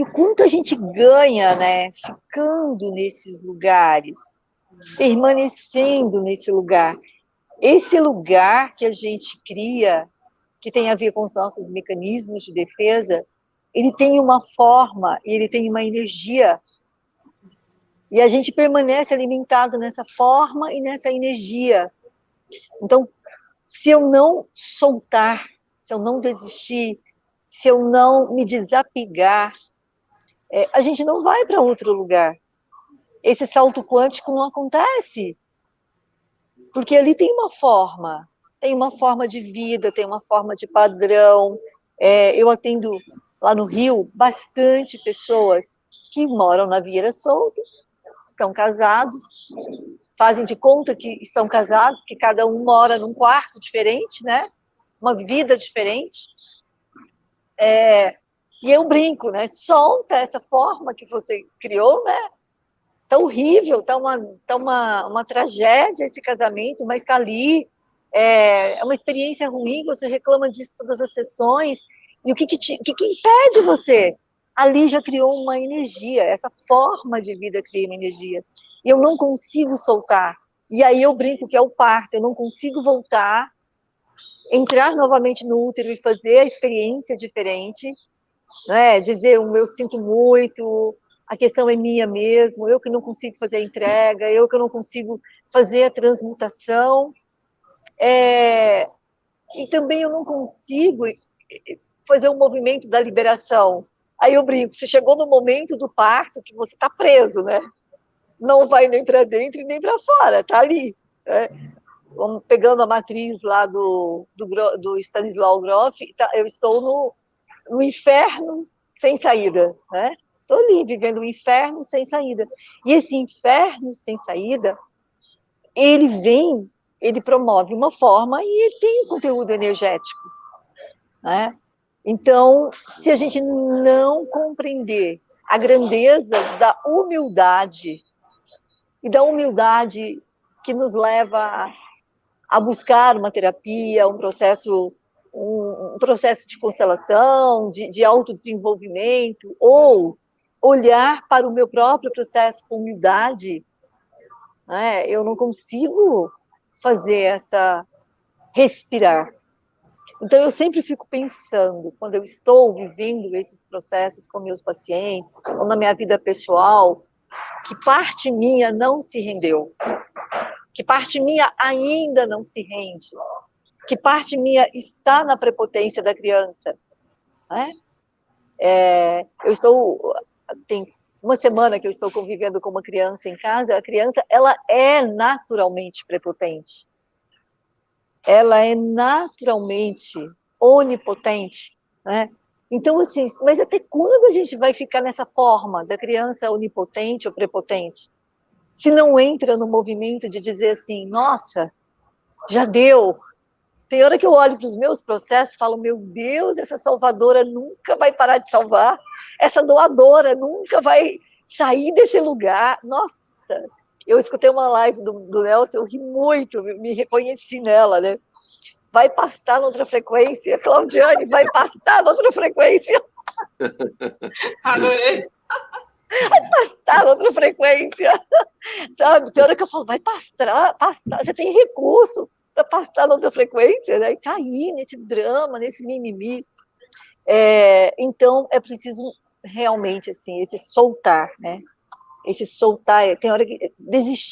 Speaker 3: o quanto a gente ganha, né? Ficando nesses lugares, permanecendo nesse lugar. Esse lugar que a gente cria, que tem a ver com os nossos mecanismos de defesa, ele tem uma forma, ele tem uma energia. E a gente permanece alimentado nessa forma e nessa energia. Então, se eu não soltar, se eu não desistir, se eu não me desapegar, a gente não vai para outro lugar. Esse salto quântico não acontece. Porque ali tem uma forma de vida, tem uma forma de padrão. Eu atendo lá no Rio bastante pessoas que moram na Vieira Solto, estão casados, fazem de conta que estão casados, que cada um mora num quarto diferente, né? Uma vida diferente. E eu brinco, né? Solta essa forma que você criou, né? Tá horrível, tá uma tragédia esse casamento, mas tá ali, é uma experiência ruim, você reclama disso todas as sessões, e o que impede você? Ali já criou uma energia, essa forma de vida cria uma energia, e eu não consigo soltar, e aí eu brinco que é o parto, eu não consigo voltar, entrar novamente no útero e fazer a experiência diferente, né? Dizer, eu sinto muito, a questão é minha mesmo, eu que não consigo fazer a entrega, eu que não consigo fazer a transmutação, e também eu não consigo fazer o movimento da liberação. Aí eu brinco, você chegou no momento do parto que você está preso, né? Não vai nem para dentro e nem para fora, tá ali. Né? Pegando a matriz lá do Stanislau Grof, eu estou no inferno sem saída, né? Estou ali, vivendo um inferno sem saída. E esse inferno sem saída, ele promove uma forma e ele tem um conteúdo energético, né? Então, se a gente não compreender a grandeza da humildade, e da humildade que nos leva a buscar uma terapia, um processo de constelação, de autodesenvolvimento, ou olhar para o meu próprio processo com humildade, né? Eu não consigo fazer respirar. Então, eu sempre fico pensando, quando eu estou vivendo esses processos com meus pacientes, ou na minha vida pessoal, que parte minha não se rendeu, que parte minha ainda não se rende, que parte minha está na prepotência da criança, né? Tem uma semana que eu estou convivendo com uma criança em casa, a criança, ela é naturalmente prepotente, ela é naturalmente onipotente, né? Então, assim, mas até quando a gente vai ficar nessa forma da criança onipotente ou prepotente? Se não entra no movimento de dizer assim, nossa, já deu. Tem hora que eu olho para os meus processos e falo, meu Deus, essa salvadora nunca vai parar de salvar, essa doadora nunca vai sair desse lugar. Nossa, eu escutei uma live do Nelson, eu ri muito, me reconheci nela, né? Vai pastar noutra frequência, Claudiane, vai pastar noutra frequência.
Speaker 2: Adorei.
Speaker 3: Vai pastar noutra frequência, sabe? Tem hora que eu falo, vai pastar, você tem recurso para pastar noutra frequência, né? E tá aí nesse drama, nesse mimimi. Então, é preciso realmente, assim, esse soltar, né? Esse soltar, tem hora que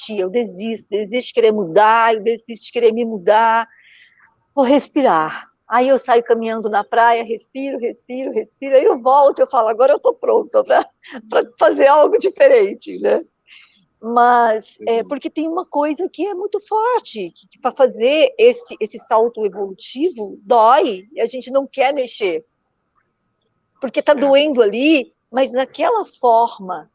Speaker 3: eu desisto de querer mudar, eu desisto de querer me mudar, vou respirar. Aí eu saio caminhando na praia, respiro, aí eu volto, eu falo, agora eu estou pronta para fazer algo diferente, né? Mas, porque tem uma coisa que é muito forte, que para fazer esse salto evolutivo, dói, e a gente não quer mexer. Porque está doendo ali, mas naquela forma.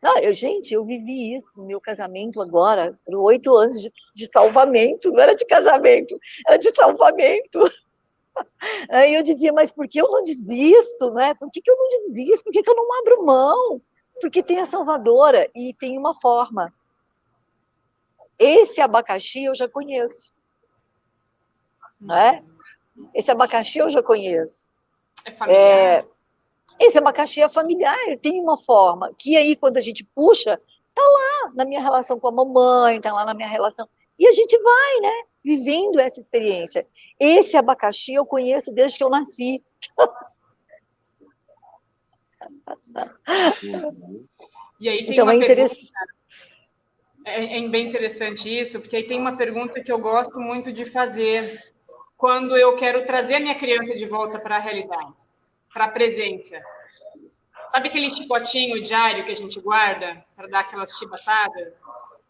Speaker 3: Não, eu vivi isso no meu casamento agora, foram 8 anos de salvamento, não era de casamento, era de salvamento. Aí eu dizia, mas por que eu não desisto, né? Por que eu não desisto? Por que eu não abro mão? Porque tem a salvadora e tem uma forma. Esse abacaxi eu já conheço, né? Esse abacaxi eu já conheço.
Speaker 2: É familiar.
Speaker 3: Esse abacaxi é familiar, tem uma forma, que aí quando a gente puxa, tá lá na minha relação com a mamãe, tá lá na minha relação, e a gente vai, né, vivendo essa experiência. Esse abacaxi eu conheço desde que eu nasci.
Speaker 2: E aí tem
Speaker 3: então
Speaker 2: uma pergunta,
Speaker 3: interessante.
Speaker 2: É bem interessante isso, porque aí tem uma pergunta que eu gosto muito de fazer quando eu quero trazer a minha criança de volta para a realidade, para a presença. Sabe aquele chicotinho diário que a gente guarda para dar aquelas chibatadas?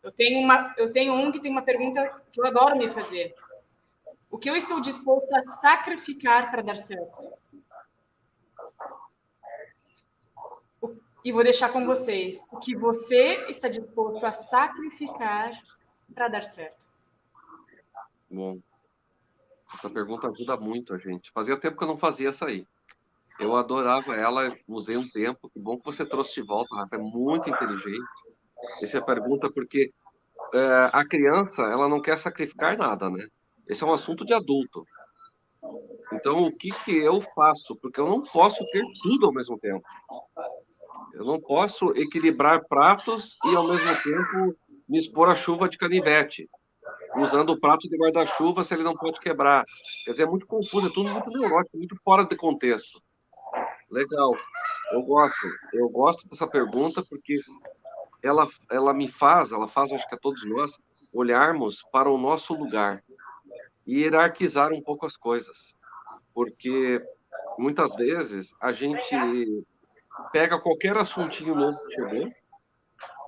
Speaker 2: Eu tenho um que tem uma pergunta que eu adoro me fazer. O que eu estou disposto a sacrificar para dar certo? E vou deixar com vocês. O que você está disposto a sacrificar para dar certo?
Speaker 1: Bom, essa pergunta ajuda muito a gente. Fazia tempo que eu não fazia essa aí. Eu adorava ela, usei um tempo. Que bom que você trouxe de volta, Rafa. É muito inteligente. Essa é a pergunta porque a criança, ela não quer sacrificar nada, né? Esse é um assunto de adulto. Então, o que eu faço? Porque eu não posso ter tudo ao mesmo tempo. Eu não posso equilibrar pratos e, ao mesmo tempo, me expor à chuva de canivete, usando o prato de guarda-chuva se ele não pode quebrar. Quer dizer, é muito confuso, é tudo muito neurótico, muito fora de contexto. Legal. Eu gosto dessa pergunta porque ela faz, acho que a todos nós, olharmos para o nosso lugar e hierarquizar um pouco as coisas. Porque muitas vezes a gente pega qualquer assuntinho novo que chegou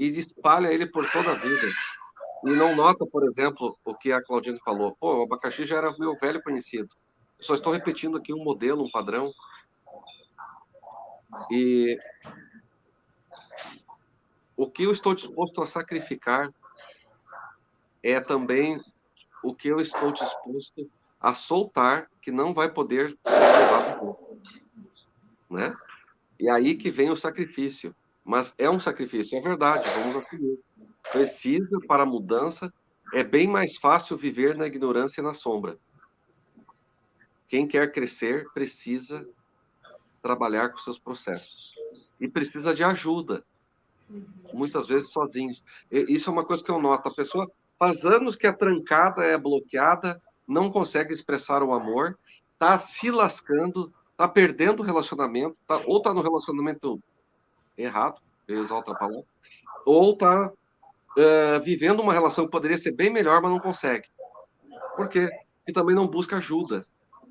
Speaker 1: e espalha ele por toda a vida. E não nota, por exemplo, o que a Claudine falou. Pô, o abacaxi já era meu velho conhecido. Eu só estou repetindo aqui um modelo, um padrão. E o que eu estou disposto a sacrificar é também o que eu estou disposto a soltar, que não vai poder ser levado, né? E aí que vem o sacrifício. Mas é um sacrifício, é verdade, vamos assumir. Precisa, para a mudança, é bem mais fácil viver na ignorância e na sombra. Quem quer crescer precisa trabalhar com seus processos. E precisa de ajuda, muitas vezes sozinhos. Isso é uma coisa que eu noto. A pessoa faz anos que é trancada, é bloqueada, não consegue expressar o amor, está se lascando, está perdendo o relacionamento, ou está no relacionamento errado, eu exalto a palavra, ou está vivendo uma relação que poderia ser bem melhor, mas não consegue. Por quê? Porque também não busca ajuda.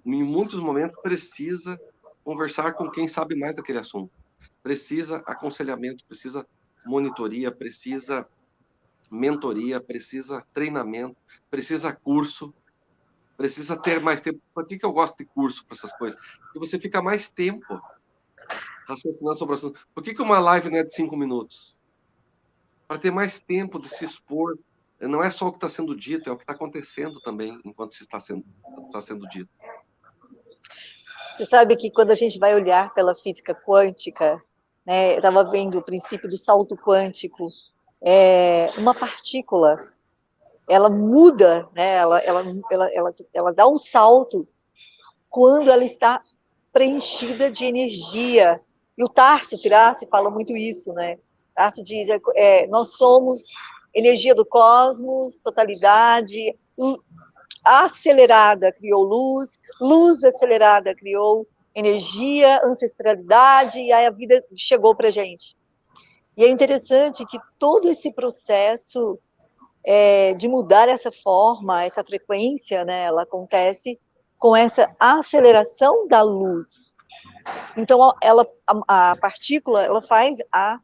Speaker 1: Em muitos momentos precisa conversar com quem sabe mais daquele assunto. Precisa aconselhamento, precisa monitoria, precisa mentoria, precisa treinamento, precisa curso, precisa ter mais tempo. Por que eu gosto de curso para essas coisas? Porque você fica mais tempo raciocinando sobre o assunto. Por que uma live não é de 5 minutos? Para ter mais tempo de se expor. Não é só o que está sendo dito, é o que está acontecendo também enquanto se está sendo dito.
Speaker 3: Você sabe que quando a gente vai olhar pela física quântica, né, eu estava vendo o princípio do salto quântico, uma partícula, ela muda, né, ela dá um salto quando ela está preenchida de energia. E o Tarso Firassi fala muito isso, né? Tarso diz, nós somos energia do cosmos, totalidade, acelerada criou luz, luz acelerada criou energia, ancestralidade, e aí a vida chegou para a gente. E é interessante que todo esse processo de mudar essa forma, essa frequência, né, ela acontece com essa aceleração da luz. Então, a partícula, ela faz a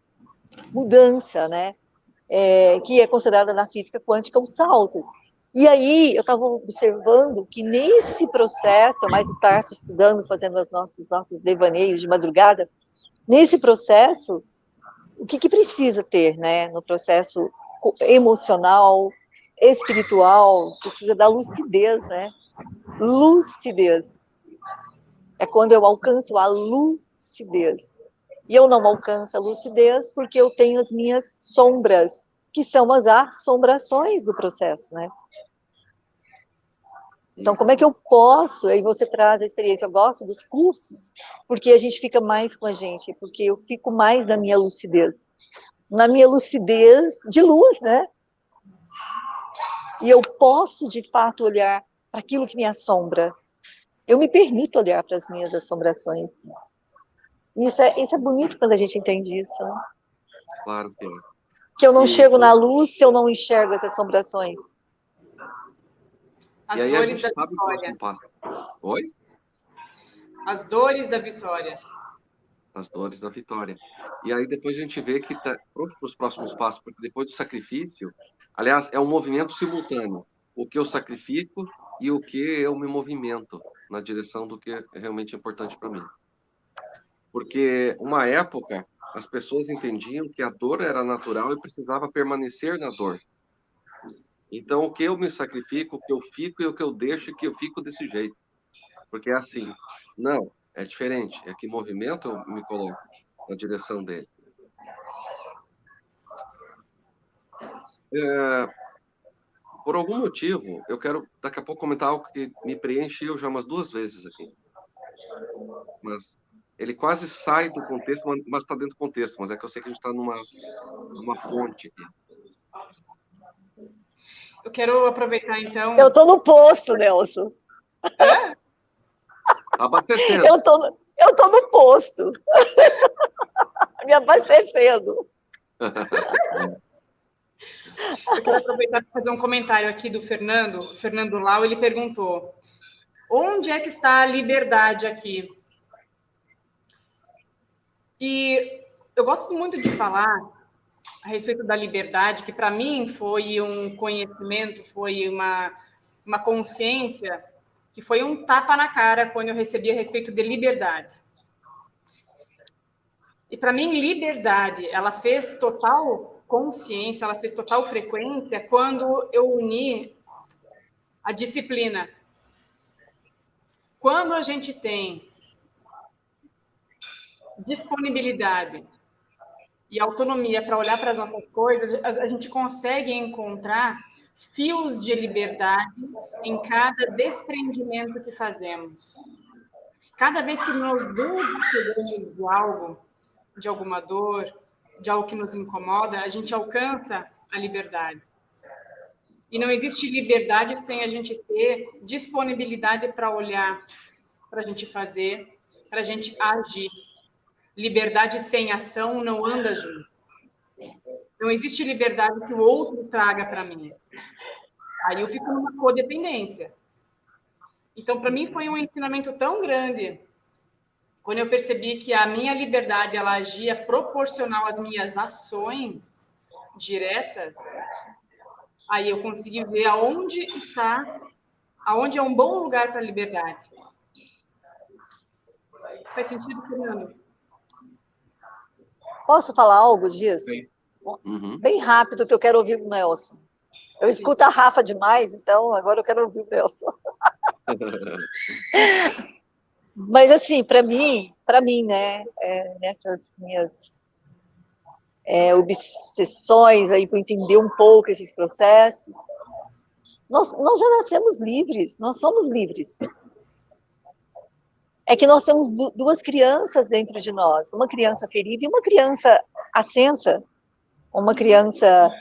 Speaker 3: mudança, né, que é considerada na física quântica um salto. E aí, eu estava observando que nesse processo, mais o Tarso estudando, fazendo os nossos devaneios de madrugada, nesse processo, o que precisa ter, né, no processo emocional, espiritual, precisa da lucidez, né? Lucidez. É quando eu alcanço a lucidez. E eu não alcanço a lucidez porque eu tenho as minhas sombras, que são as assombrações do processo, né? Então, como é que eu posso? Aí você traz a experiência. Eu gosto dos cursos, porque a gente fica mais com a gente, porque eu fico mais na minha lucidez. Na minha lucidez de luz, né? E eu posso, de fato, olhar para aquilo que me assombra. Eu me permito olhar para as minhas assombrações. Isso é bonito quando a gente entende isso. Né?
Speaker 1: Claro que é.
Speaker 3: Que eu não chego na luz se eu não enxergo as assombrações.
Speaker 2: As
Speaker 1: e aí
Speaker 2: dores
Speaker 1: a gente
Speaker 2: da
Speaker 1: sabe
Speaker 2: vitória.
Speaker 1: o próximo passo. Oi?
Speaker 2: As dores da vitória.
Speaker 1: As dores da vitória. E aí depois a gente vê que está pronto para os próximos passos, porque depois do sacrifício, aliás, é um movimento simultâneo. O que eu sacrifico e o que eu me movimento na direção do que é realmente importante para mim. Porque uma época as pessoas entendiam que a dor era natural e precisava permanecer na dor. Então, o que eu me sacrifico, o que eu fico e o que eu deixo, que eu fico desse jeito. Porque é assim. Não, é diferente. É que movimento eu me coloco na direção dele. Por algum motivo, eu quero daqui a pouco comentar algo que me preencheu já umas 2 vezes aqui. Mas ele quase sai do contexto, mas está dentro do contexto. Mas é que eu sei que a gente está numa fonte aqui.
Speaker 2: Eu quero aproveitar, então...
Speaker 3: Eu estou no posto, Nelson.
Speaker 2: Hã?
Speaker 1: Abastecendo.
Speaker 3: Eu tô no posto. Me abastecendo.
Speaker 2: Eu quero aproveitar para fazer um comentário aqui do Fernando Lau. Ele perguntou: onde é que está a liberdade aqui? E eu gosto muito de falar a respeito da liberdade, que para mim foi um conhecimento, foi uma consciência, que foi um tapa na cara quando eu recebi a respeito de liberdade. E para mim, liberdade, ela fez total consciência, ela fez total frequência quando eu uni a disciplina. Quando a gente tem disponibilidade e autonomia para olhar para as nossas coisas, a gente consegue encontrar fios de liberdade em cada desprendimento que fazemos. Cada vez que nós desapegamos de algo, de alguma dor, de algo que nos incomoda, a gente alcança a liberdade. E não existe liberdade sem a gente ter disponibilidade para olhar, para a gente fazer, para a gente agir. Liberdade sem ação não anda junto. Não existe liberdade que o outro traga para mim. Aí eu fico numa codependência. Então, para mim, foi um ensinamento tão grande quando eu percebi que a minha liberdade ela agia proporcional às minhas ações diretas. Aí eu consegui ver aonde é um bom lugar para a liberdade. Faz sentido, Fernando?
Speaker 3: Posso falar algo disso?
Speaker 1: Sim. Uhum.
Speaker 3: Bem rápido, que eu quero ouvir o Nelson. Eu escuto a Rafa demais, então agora eu quero ouvir o Nelson. Mas, assim, para mim, né, nessas minhas obsessões aí para entender um pouco esses processos, nós já nascemos livres, nós somos livres. É que nós temos duas crianças dentro de nós, uma criança ferida e uma criança ascensa, uma criança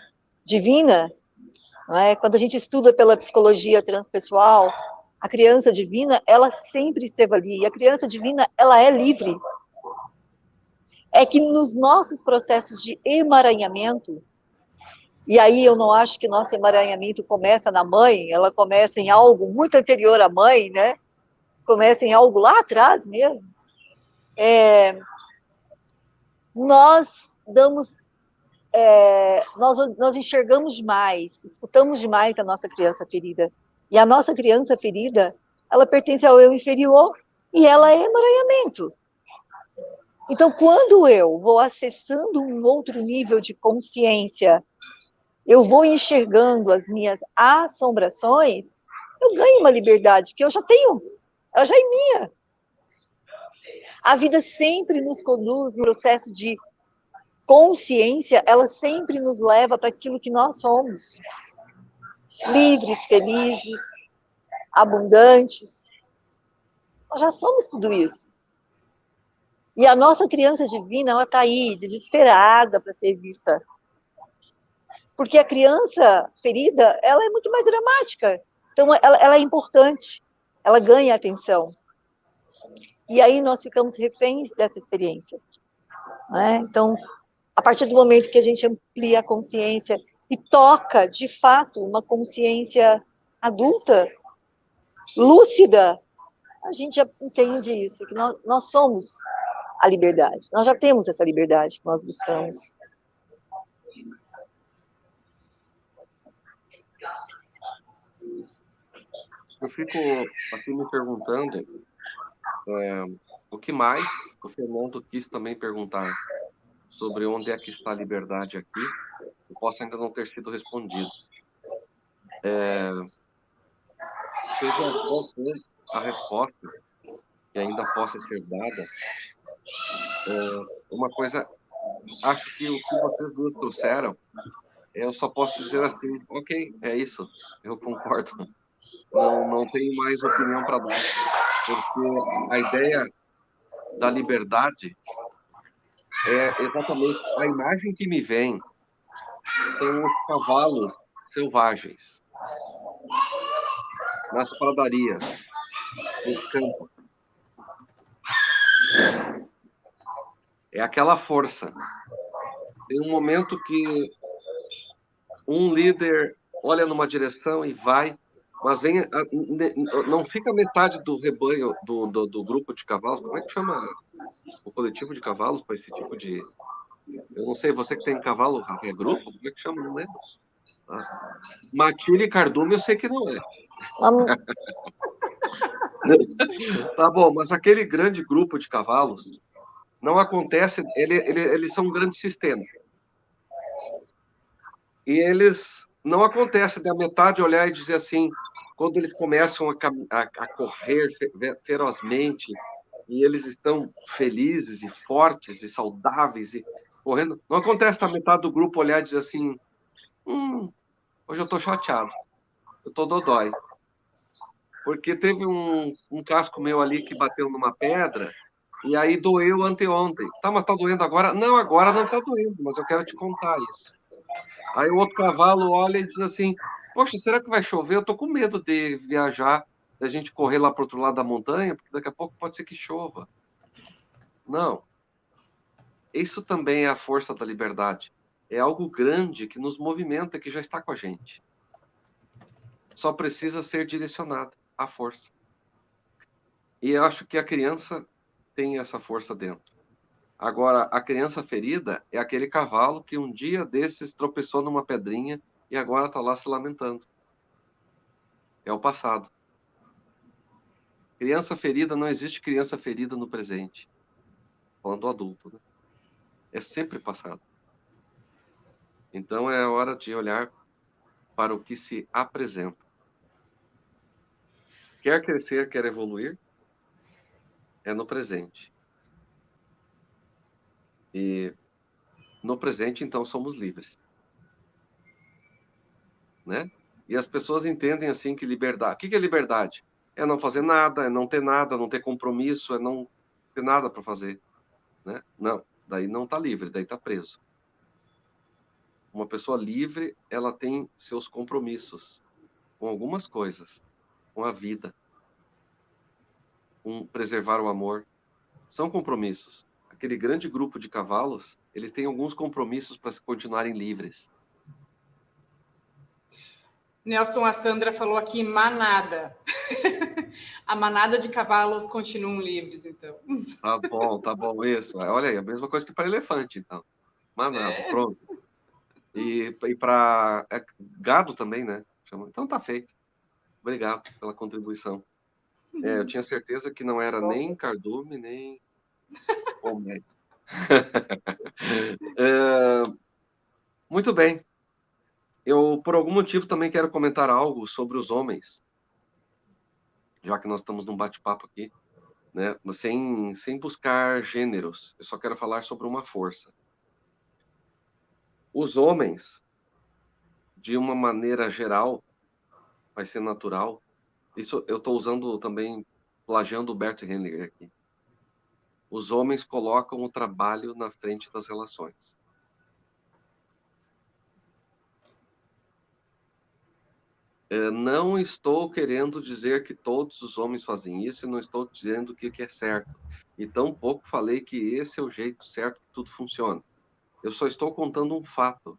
Speaker 3: divina, não é? Quando a gente estuda pela psicologia transpessoal, a criança divina, ela sempre esteve ali, e a criança divina, ela é livre. É que nos nossos processos de emaranhamento, e aí eu não acho que nosso emaranhamento começa na mãe, ela começa em algo muito anterior à mãe, né? Começa em algo lá atrás mesmo. Nós damos, nós enxergamos demais, escutamos demais a nossa criança ferida. E a nossa criança ferida, ela pertence ao eu inferior e ela é emaranhamento. Então, quando eu vou acessando um outro nível de consciência, eu vou enxergando as minhas assombrações, eu ganho uma liberdade que eu já tenho, ela já é minha. A vida sempre nos conduz no processo de consciência, ela sempre nos leva para aquilo que nós somos. Livres, felizes, abundantes. Nós já somos tudo isso. E a nossa criança divina, ela está aí, desesperada para ser vista. Porque a criança ferida, ela é muito mais dramática. Então, ela é importante. Ela ganha atenção. E aí nós ficamos reféns dessa experiência. Né? Então, a partir do momento que a gente amplia a consciência e toca, de fato, uma consciência adulta, lúcida, a gente já entende isso, que nós somos a liberdade. Nós já temos essa liberdade que nós buscamos.
Speaker 1: Eu fico aqui me perguntando o que mais o Fernando quis também perguntar sobre onde é que está a liberdade aqui, eu posso ainda não ter sido respondido. Seja qual for a resposta que ainda possa ser dada, uma coisa, acho que o que vocês duas trouxeram, eu só posso dizer assim, ok, é isso, eu concordo. Não tenho mais opinião para dar, porque a ideia da liberdade é exatamente a imagem que me vem são os cavalos selvagens nas pradarias, nos campos. É aquela força. Tem um momento que um líder olha numa direção e vai, mas não fica metade do rebanho, do grupo de cavalos. Como é que chama o coletivo de cavalos para esse tipo de... Eu não sei, você que tem cavalo, é grupo? Como é que chama? Não lembro. Matilha e cardume eu sei que não é. Tá bom, mas aquele grande grupo de cavalos não acontece, eles são um grande sistema. E eles não acontece da metade olhar e dizer assim, quando eles começam a correr ferozmente, e eles estão felizes e fortes e saudáveis e correndo, não acontece da metade do grupo olhar e dizer assim, Hoje eu estou chateado, eu estou dodói. Porque teve um casco meu ali que bateu numa pedra e aí doeu anteontem. Tá, mas tá doendo agora? Não, agora não tá doendo, mas eu quero te contar isso. Aí o outro cavalo olha e diz assim, poxa, será que vai chover? Eu tô com medo de viajar, da gente correr lá pro outro lado da montanha, porque daqui a pouco pode ser que chova. Não. Isso também é a força da liberdade. É algo grande que nos movimenta, que já está com a gente. Só precisa ser direcionado à força. E eu acho que a criança tem essa força dentro. Agora, a criança ferida é aquele cavalo que um dia desses tropeçou numa pedrinha e agora está lá se lamentando. É o passado. Criança ferida, não existe criança ferida no presente. Falando do adulto, né? É sempre passado. Então é hora de olhar para o que se apresenta. Quer crescer, quer evoluir, é no presente. E no presente, então, somos livres. Né? E as pessoas entendem assim que liberdade... O que é liberdade? É não fazer nada, é não ter nada, não ter compromisso, é não ter nada para fazer. Né? Não, daí não está livre, daí está preso. Uma pessoa livre, ela tem seus compromissos com algumas coisas, com a vida, com preservar o amor. São compromissos. Aquele grande grupo de cavalos, eles têm alguns compromissos para continuarem livres.
Speaker 2: Nelson, a Sandra falou aqui manada. A manada de cavalos continuam livres, então.
Speaker 1: Tá bom, isso. Olha aí, a mesma coisa que para elefante, então. Manada, pronto. E para gado também, né? Então tá feito. Obrigado pela contribuição. Eu tinha certeza que não era nem cardume, nem colmeia. Muito bem. Eu, por algum motivo, também quero comentar algo sobre os homens, já que nós estamos num bate-papo aqui, né? Sem buscar gêneros. Eu só quero falar sobre uma força. Os homens, de uma maneira geral, vai ser natural. Isso eu estou usando também, plagiando o Bert Hellinger aqui. Os homens colocam o trabalho na frente das relações. Não estou querendo dizer que todos os homens fazem isso e não estou dizendo que é certo. E tampouco falei que esse é o jeito certo que tudo funciona. Eu só estou contando um fato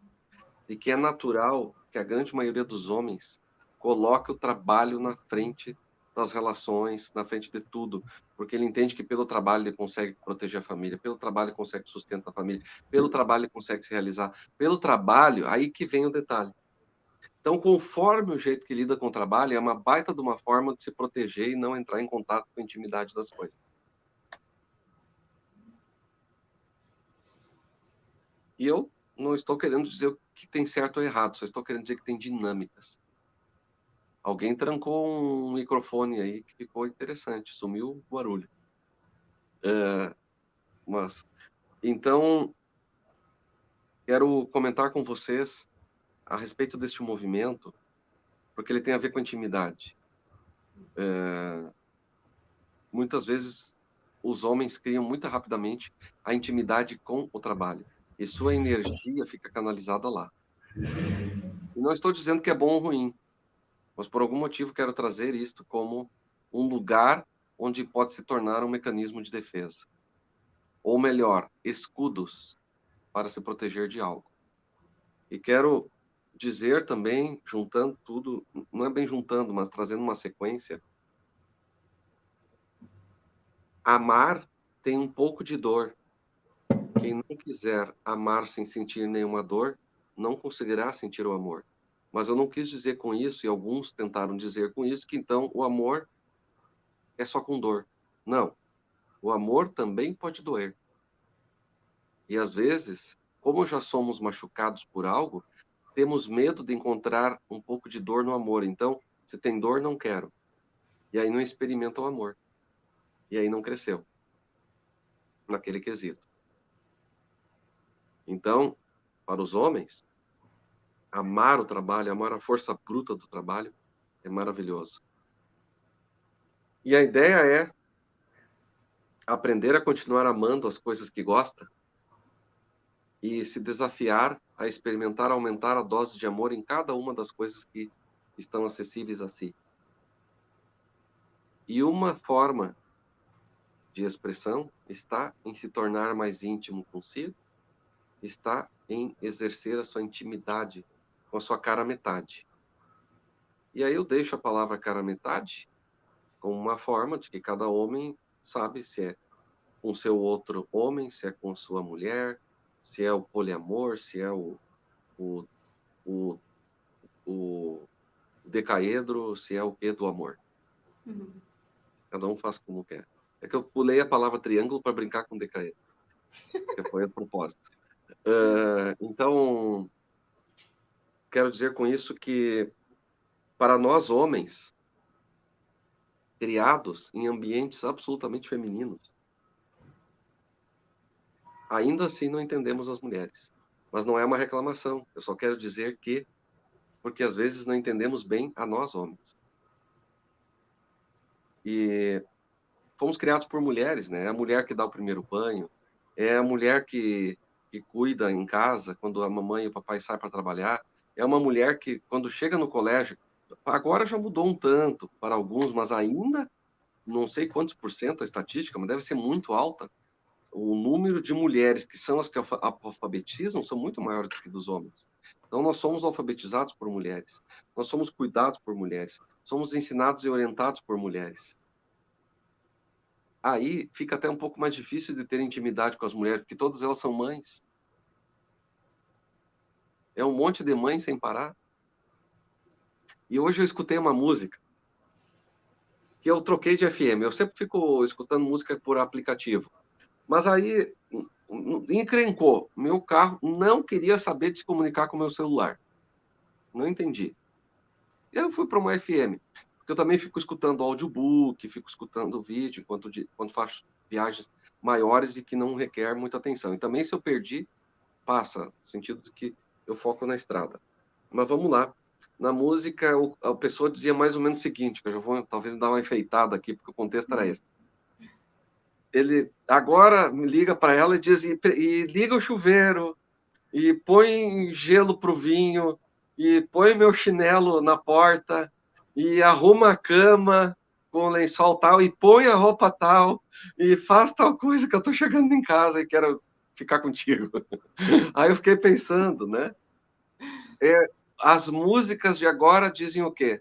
Speaker 1: de que é natural que a grande maioria dos homens coloque o trabalho na frente das relações, na frente de tudo, porque ele entende que pelo trabalho ele consegue proteger a família, pelo trabalho ele consegue sustentar a família, pelo trabalho ele consegue se realizar, pelo trabalho, aí que vem o detalhe. Então, conforme o jeito que lida com o trabalho, é uma baita de uma forma de se proteger e não entrar em contato com a intimidade das coisas. E eu não estou querendo dizer que tem certo ou errado, só estou querendo dizer que tem dinâmicas. Alguém trancou um microfone aí que ficou interessante, sumiu o barulho. Mas, então, quero comentar com vocês a respeito deste movimento, porque ele tem a ver com a intimidade. Muitas vezes, os homens criam muito rapidamente a intimidade com o trabalho, e sua energia fica canalizada lá. E não estou dizendo que é bom ou ruim, mas por algum motivo quero trazer isto como um lugar onde pode se tornar um mecanismo de defesa. Ou melhor, escudos para se proteger de algo. E quero dizer também, juntando tudo, não é bem juntando, mas trazendo uma sequência, amar tem um pouco de dor. Quem não quiser amar sem sentir nenhuma dor, não conseguirá sentir o amor. Mas eu não quis dizer com isso, e alguns tentaram dizer com isso, que então o amor é só com dor. Não. O amor também pode doer. E às vezes, como já somos machucados por algo, temos medo de encontrar um pouco de dor no amor. Então, se tem dor, não quero. E aí não experimenta o amor. E aí não cresceu naquele quesito. Então, para os homens, amar o trabalho, amar a força bruta do trabalho, é maravilhoso. E a ideia é aprender a continuar amando as coisas que gosta e se desafiar a experimentar, aumentar a dose de amor em cada uma das coisas que estão acessíveis a si. E uma forma de expressão está em se tornar mais íntimo consigo, está em exercer a sua intimidade com a sua cara metade. E aí eu deixo a palavra cara metade como uma forma de que cada homem sabe se é com seu outro homem, se é com sua mulher, se é o poliamor, se é o o decaedro, se é o quê do amor. Cada um faz como quer. É que eu pulei a palavra triângulo para brincar com decaedro, que foi a propósito. Então, quero dizer com isso que, para nós homens, criados em ambientes absolutamente femininos, ainda assim não entendemos as mulheres. Mas não é uma reclamação. Eu só quero dizer que, porque às vezes não entendemos bem a nós homens. E fomos criados por mulheres, né? É a mulher que dá o primeiro banho, é a mulher que cuida em casa quando a mamãe e o papai saem para trabalhar, é uma mulher que, quando chega no colégio, agora já mudou um tanto para alguns, mas ainda, não sei quantos por cento a estatística, mas deve ser muito alta, o número de mulheres que são as que alfabetizam são muito maiores do que dos homens. Então, nós somos alfabetizados por mulheres, nós somos cuidados por mulheres, somos ensinados e orientados por mulheres. Aí fica até um pouco mais difícil de ter intimidade com as mulheres, porque todas elas são mães. É um monte de mãe sem parar. E hoje eu escutei uma música que eu troquei de FM. Eu sempre fico escutando música por aplicativo. Mas aí encrencou. Meu carro não queria saber de se comunicar com o meu celular. Não entendi. E aí eu fui para uma FM. Porque eu também fico escutando audiobook, fico escutando vídeo quando faço viagens maiores e que não requer muita atenção. E também, se eu perdi, passa, no sentido de que eu foco na estrada. Mas vamos lá. Na música, a pessoa dizia mais ou menos o seguinte, que eu já vou talvez dar uma enfeitada aqui, porque o contexto era esse. Ele agora me liga para ela e diz, e liga o chuveiro, e põe gelo pro vinho, e põe meu chinelo na porta, e arruma a cama com o lençol tal, e põe a roupa tal, e faz tal coisa que eu tô chegando em casa e quero ficar contigo. Aí eu fiquei pensando, né? As músicas de agora dizem o quê?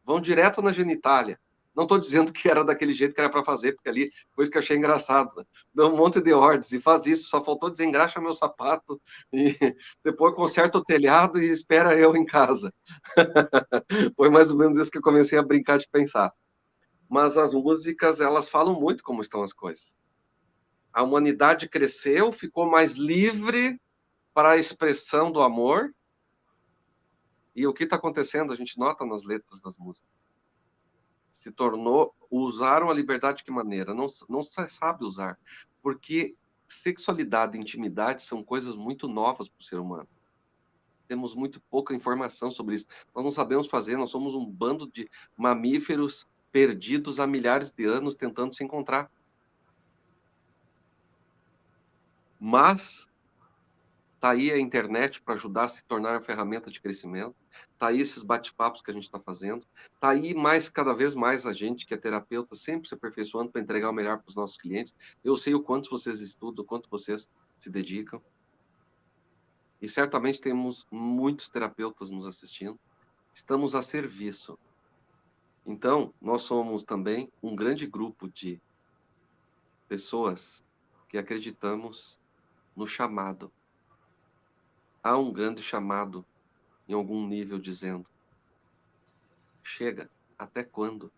Speaker 1: Vão direto na genitália. Não estou dizendo que era daquele jeito que era para fazer, porque ali foi isso que eu achei engraçado. Né? Dá um monte de ordens e faz isso, só faltou desengraxa meu sapato e depois conserta o telhado e espera eu em casa. Foi mais ou menos isso que eu comecei a brincar de pensar. Mas as músicas, elas falam muito como estão as coisas. A humanidade cresceu, ficou mais livre para a expressão do amor. E o que está acontecendo, a gente nota nas letras das músicas. Se tornou, usaram a liberdade de que maneira? Não se sabe usar, porque sexualidade e intimidade são coisas muito novas para o ser humano. Temos muito pouca informação sobre isso. Nós não sabemos fazer, nós somos um bando de mamíferos perdidos há milhares de anos tentando se encontrar. Mas está aí a internet para ajudar a se tornar uma ferramenta de crescimento. Está aí esses bate-papos que a gente está fazendo. Está aí cada vez mais a gente que é terapeuta sempre se aperfeiçoando para entregar o melhor para os nossos clientes. Eu sei o quanto vocês estudam, o quanto vocês se dedicam. E certamente temos muitos terapeutas nos assistindo. Estamos a serviço. Então, nós somos também um grande grupo de pessoas que acreditamos no chamado. Há um grande chamado em algum nível dizendo: chega, até quando?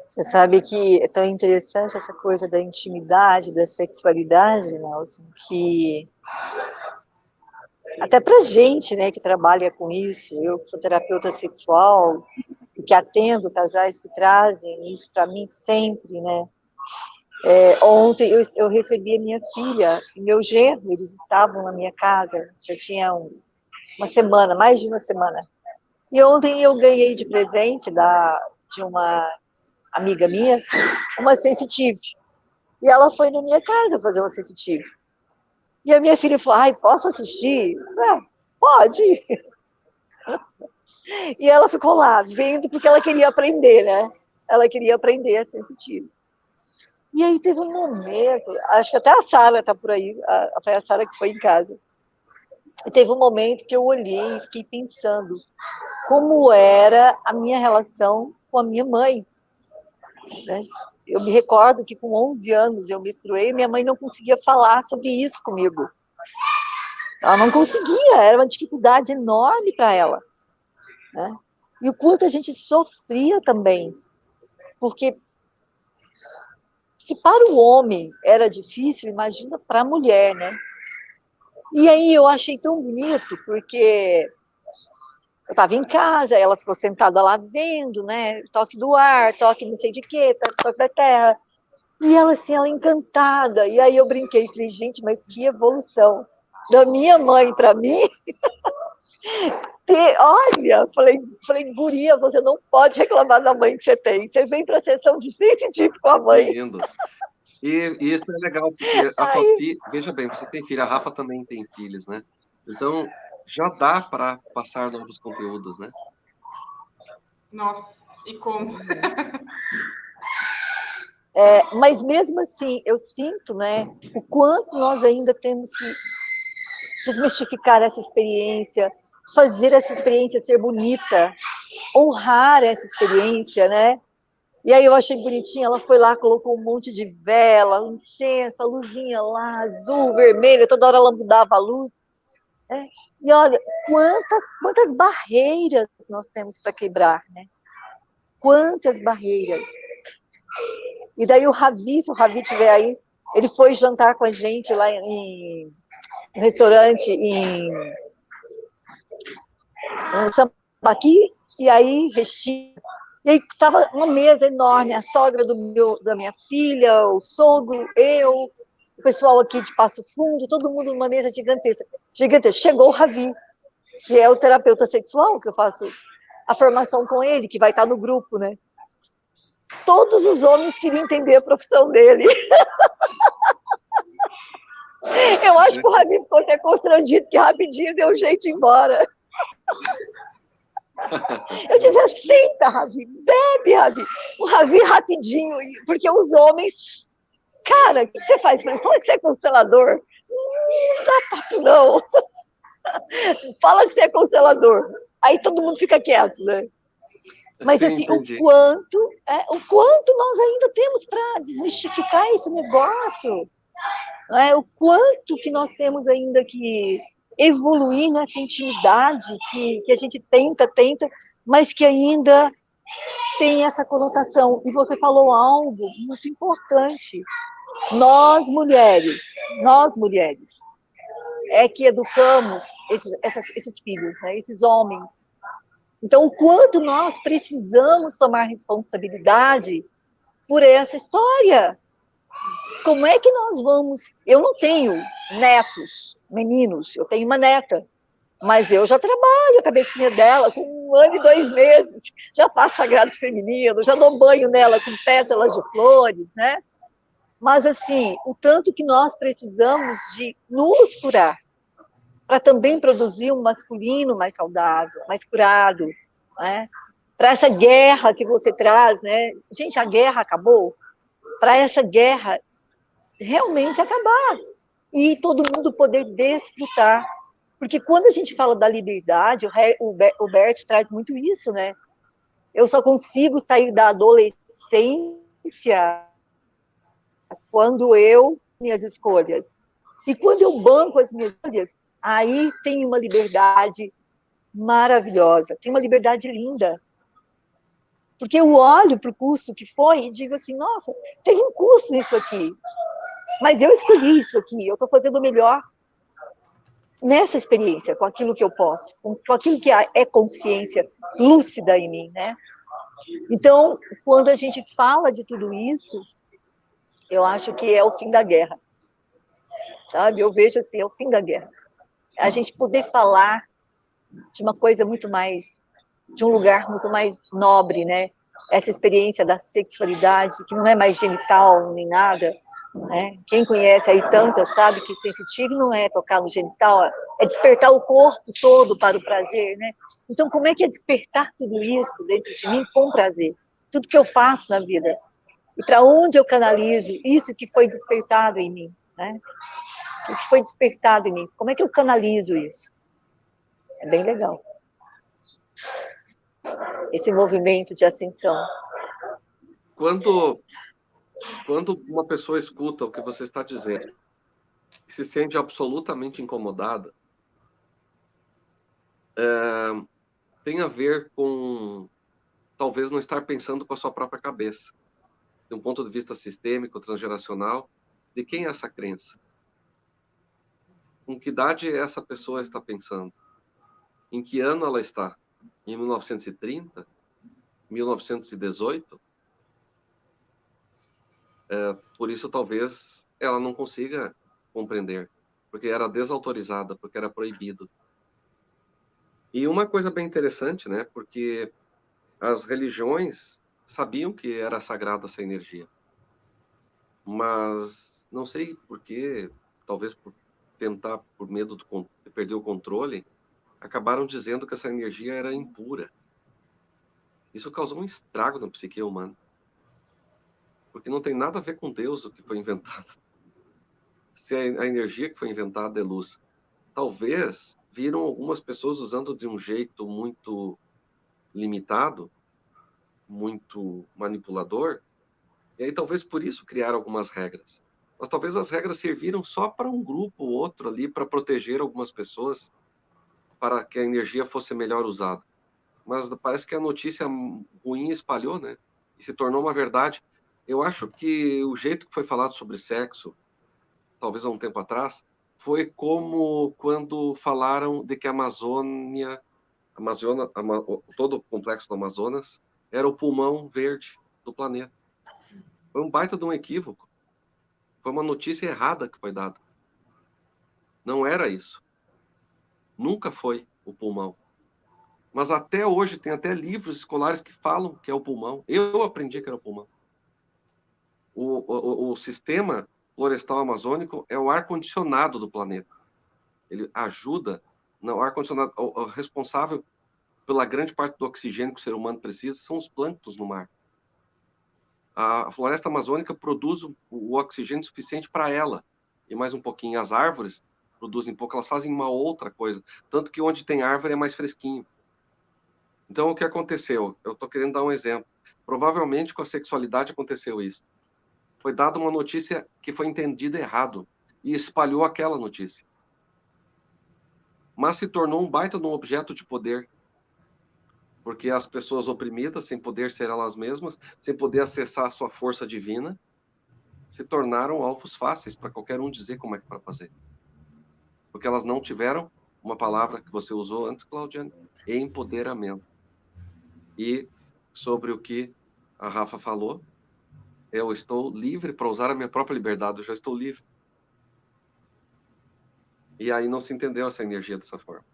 Speaker 3: Você sabe que é tão interessante essa coisa da intimidade, da sexualidade, Nelson, que até pra gente, né, que trabalha com isso, eu que sou terapeuta sexual, e que atendo casais que trazem isso para mim sempre, né, Ontem eu recebi a minha filha e meu genro, eles estavam na minha casa, já tinha uma semana, mais de uma semana. E ontem eu ganhei de presente de uma amiga minha uma sensitive. E ela foi na minha casa fazer uma sensitive. E a minha filha falou, ai, posso assistir? Pode. E ela ficou lá, vendo, porque ela queria aprender, né? Ela queria aprender a sensitive. E aí teve um momento, acho que até a Sara está por aí, foi a Sara que foi em casa. E teve um momento que eu olhei e fiquei pensando como era a minha relação com a minha mãe. Né? Eu me recordo que com 11 anos eu menstruei e minha mãe não conseguia falar sobre isso comigo. Ela não conseguia, era uma dificuldade enorme para ela. Né? E o quanto a gente sofria também. Porque se para o homem era difícil, imagina para a mulher, né? E aí eu achei tão bonito, porque eu estava em casa, ela ficou sentada lá vendo, né? Toque do ar, toque não sei de quê, toque da terra. E ela, assim, ela encantada. E aí eu brinquei, falei, gente, mas que evolução da minha mãe para mim. Olha, falei, guria, você não pode reclamar da mãe que você tem. Você vem para a sessão de sensitive com a mãe.
Speaker 1: Que lindo. E isso é legal, porque a tua filha, veja bem, você tem filha, a Rafa também tem filhos, né? Então, já dá para passar novos conteúdos, né?
Speaker 2: Nossa, e como?
Speaker 3: Mas mesmo assim, eu sinto, né, o quanto nós ainda temos que desmistificar essa experiência, fazer essa experiência ser bonita, honrar essa experiência, né? E aí eu achei bonitinha, ela foi lá, colocou um monte de vela, um incenso, a luzinha lá, azul, vermelha, toda hora ela mudava a luz. Né? E olha, quantas barreiras nós temos para quebrar, né? Quantas barreiras. E daí o Ravi, se o Ravi estiver aí, ele foi jantar com a gente lá no restaurante em Sambaqui, e aí Restinga. E aí estava uma mesa enorme, a sogra da minha filha, o sogro, eu, o pessoal aqui de Passo Fundo, todo mundo numa mesa gigantesca. Gigantesca. Chegou o Ravi, que é o terapeuta sexual, que eu faço a formação com ele, que vai estar no grupo, né? Todos os homens queriam entender a profissão dele. Eu acho que o Ravi ficou até constrangido, que rapidinho deu um jeito de ir embora. Eu dizia, senta, Ravi, bebe, Ravi. O Ravi rapidinho, porque os homens... Cara, o que você faz? Fala que você é constelador. Não dá papo, não. Fala que você é constelador. Aí todo mundo fica quieto, né? Mas, assim, o quanto nós ainda temos para desmistificar esse negócio. Né? O quanto que nós temos ainda que evoluir nessa intimidade que a gente tenta, mas que ainda tem essa conotação. E você falou algo muito importante. Nós mulheres, é que educamos esses filhos, né? Esses homens. Então, o quanto nós precisamos tomar responsabilidade por essa história. Como é que nós vamos... Eu não tenho netos, meninos, eu tenho uma neta, mas eu já trabalho a cabecinha dela com 1 ano e 2 meses, já faço sagrado feminino, já dou banho nela com pétalas de flores, né? Mas, assim, o tanto que nós precisamos de nos curar, para também produzir um masculino mais saudável, mais curado, né? Para essa guerra que você traz, né? Gente, a guerra acabou. Para essa guerra realmente acabar e todo mundo poder desfrutar. Porque quando a gente fala da liberdade, o Bert traz muito isso, né? Eu só consigo sair da adolescência quando minhas escolhas. E quando eu banco as minhas escolhas, aí tem uma liberdade maravilhosa, tem uma liberdade linda. Porque eu olho para o curso que foi e digo assim, nossa, teve um curso nisso aqui, mas eu escolhi isso aqui, eu estou fazendo o melhor nessa experiência, com aquilo que eu posso, com aquilo que é consciência lúcida em mim, né? Então, quando a gente fala de tudo isso, Eu acho que é o fim da guerra, sabe? Eu vejo assim, é o fim da guerra. A gente poder falar de uma coisa muito mais, de um lugar muito mais nobre, né? Essa experiência da sexualidade, que não é mais genital nem nada, né? Quem conhece aí tantas sabe que sensitivo não é tocar no genital, é despertar o corpo todo para o prazer, né? Então, como é que é despertar tudo isso dentro de mim com prazer? Tudo que eu faço na vida. E para onde eu canalizo isso que foi despertado em mim, né? O que foi despertado em mim? Como é que eu canalizo isso? É bem legal. Esse movimento de ascensão.
Speaker 1: Quando uma pessoa escuta o que você está dizendo e se sente absolutamente incomodada, tem a ver com talvez não estar pensando com a sua própria cabeça, de um ponto de vista sistêmico, transgeracional, de quem é essa crença? Com que idade essa pessoa está pensando? Em que ano ela está? Em 1930? 1918? Por isso, talvez, ela não consiga compreender, porque era desautorizada, porque era proibido. E uma coisa bem interessante, né? Porque as religiões sabiam que era sagrada essa energia, mas não sei por quê, talvez por tentar, por medo de perder o controle, acabaram dizendo que essa energia era impura. Isso causou um estrago na psique humana, porque não tem nada a ver com Deus o que foi inventado. Se a energia que foi inventada é luz. Talvez viram algumas pessoas usando de um jeito muito limitado, muito manipulador, e aí talvez por isso criaram algumas regras. Mas talvez as regras serviram só para um grupo ou outro ali, para proteger algumas pessoas, para que a energia fosse melhor usada. Mas parece que a notícia ruim espalhou, né? E se tornou uma verdade. Eu acho que o jeito que foi falado sobre sexo, talvez há um tempo atrás, foi como quando falaram de que a Amazônia, todo o complexo do Amazonas, era o pulmão verde do planeta. Foi um baita de um equívoco. Foi uma notícia errada que foi dada. Não era isso. Nunca foi o pulmão. Mas até hoje tem até livros escolares que falam que é o pulmão. Eu aprendi que era o pulmão. O sistema florestal amazônico é o ar-condicionado do planeta. Ele ajuda no ar-condicionado. O responsável pela grande parte do oxigênio que o ser humano precisa são os plânctons no mar. A floresta amazônica produz o oxigênio suficiente para ela, e mais um pouquinho. As árvores produzem pouco, elas fazem uma outra coisa. Tanto que onde tem árvore é mais fresquinho. Então, o que aconteceu? Eu estou querendo dar um exemplo. Provavelmente com a sexualidade aconteceu isso. Foi dada uma notícia que foi entendida errado e espalhou aquela notícia. Mas se tornou um baita de um objeto de poder, porque as pessoas oprimidas, sem poder ser elas mesmas, sem poder acessar a sua força divina, se tornaram alvos fáceis para qualquer um dizer como é que é para fazer. Porque elas não tiveram uma palavra que você usou antes, Claudiane, empoderamento. E sobre o que a Rafa falou, eu estou livre para usar a minha própria liberdade, eu já estou livre. E aí não se entendeu essa energia dessa forma.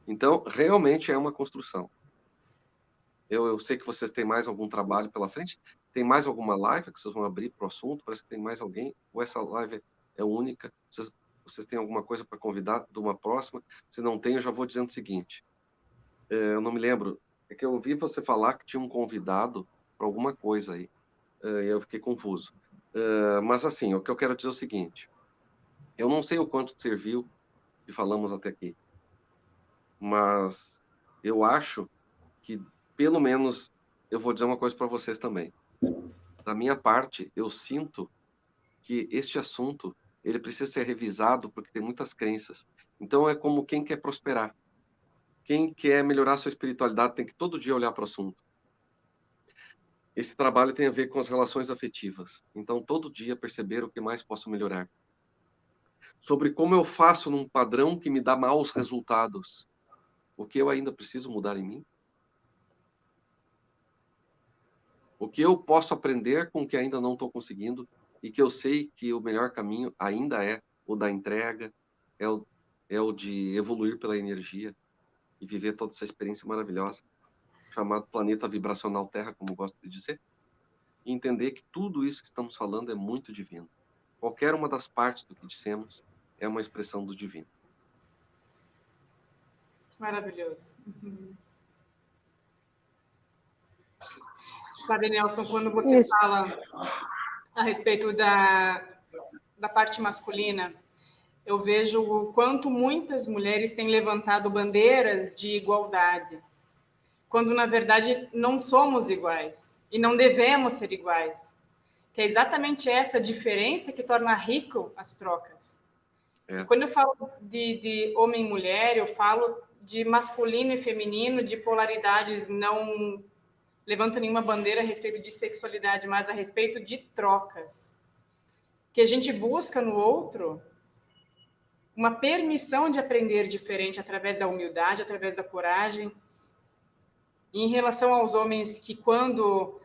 Speaker 1: Então, realmente é uma construção. Eu sei que vocês têm mais algum trabalho pela frente. Tem mais alguma live que vocês vão abrir para o assunto? Parece que tem mais alguém. Ou essa live é única? Vocês têm alguma coisa para convidar de uma próxima? Se não tem, eu já vou dizendo o seguinte. Eu não me lembro. É que eu ouvi você falar que tinha um convidado para alguma coisa aí. E eu fiquei confuso. Mas assim, o que eu quero dizer é o seguinte. Eu não sei o quanto te serviu que falamos até aqui. Mas eu acho que, pelo menos, eu vou dizer uma coisa para vocês também. Da minha parte, eu sinto que este assunto ele precisa ser revisado porque tem muitas crenças. Então, é como quem quer prosperar. Quem quer melhorar sua espiritualidade tem que todo dia olhar para o assunto. Esse trabalho tem a ver com as relações afetivas. Então, todo dia perceber o que mais posso melhorar. Sobre como eu faço num padrão que me dá maus resultados. O que eu ainda preciso mudar em mim? O que eu posso aprender com o que ainda não estou conseguindo e que eu sei que o melhor caminho ainda é o da entrega, é o de evoluir pela energia e viver toda essa experiência maravilhosa, chamado planeta vibracional Terra, como gosto de dizer, e entender que tudo isso que estamos falando é muito divino. Qualquer uma das partes do que dissemos é uma expressão do divino.
Speaker 2: Maravilhoso. Sabe, Nelson, quando você fala a respeito da parte masculina, eu vejo o quanto muitas mulheres têm levantado bandeiras de igualdade, quando, na verdade, não somos iguais e não devemos ser iguais. Que é exatamente essa diferença que torna rico as trocas.
Speaker 1: É.
Speaker 2: Quando eu falo de homem e mulher, eu falo de masculino e feminino, de polaridades, não levanto nenhuma bandeira a respeito de sexualidade, mas a respeito de trocas. Que a gente busca no outro uma permissão de aprender diferente através da humildade, através da coragem. E em relação aos homens que, quando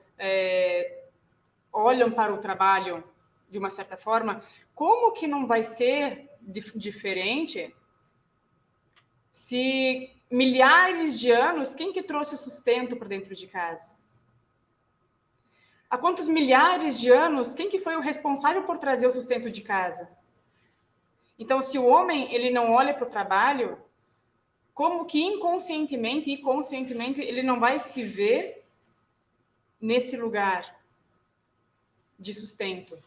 Speaker 2: olham para o trabalho de uma certa forma, como que não vai ser diferente se milhares de anos, quem que trouxe o sustento para dentro de casa? Há quantos milhares de anos, quem que foi o responsável por trazer o sustento de casa? Então, se o homem ele não olha para o trabalho, como que inconscientemente e conscientemente ele não vai se ver nesse lugar de sustento?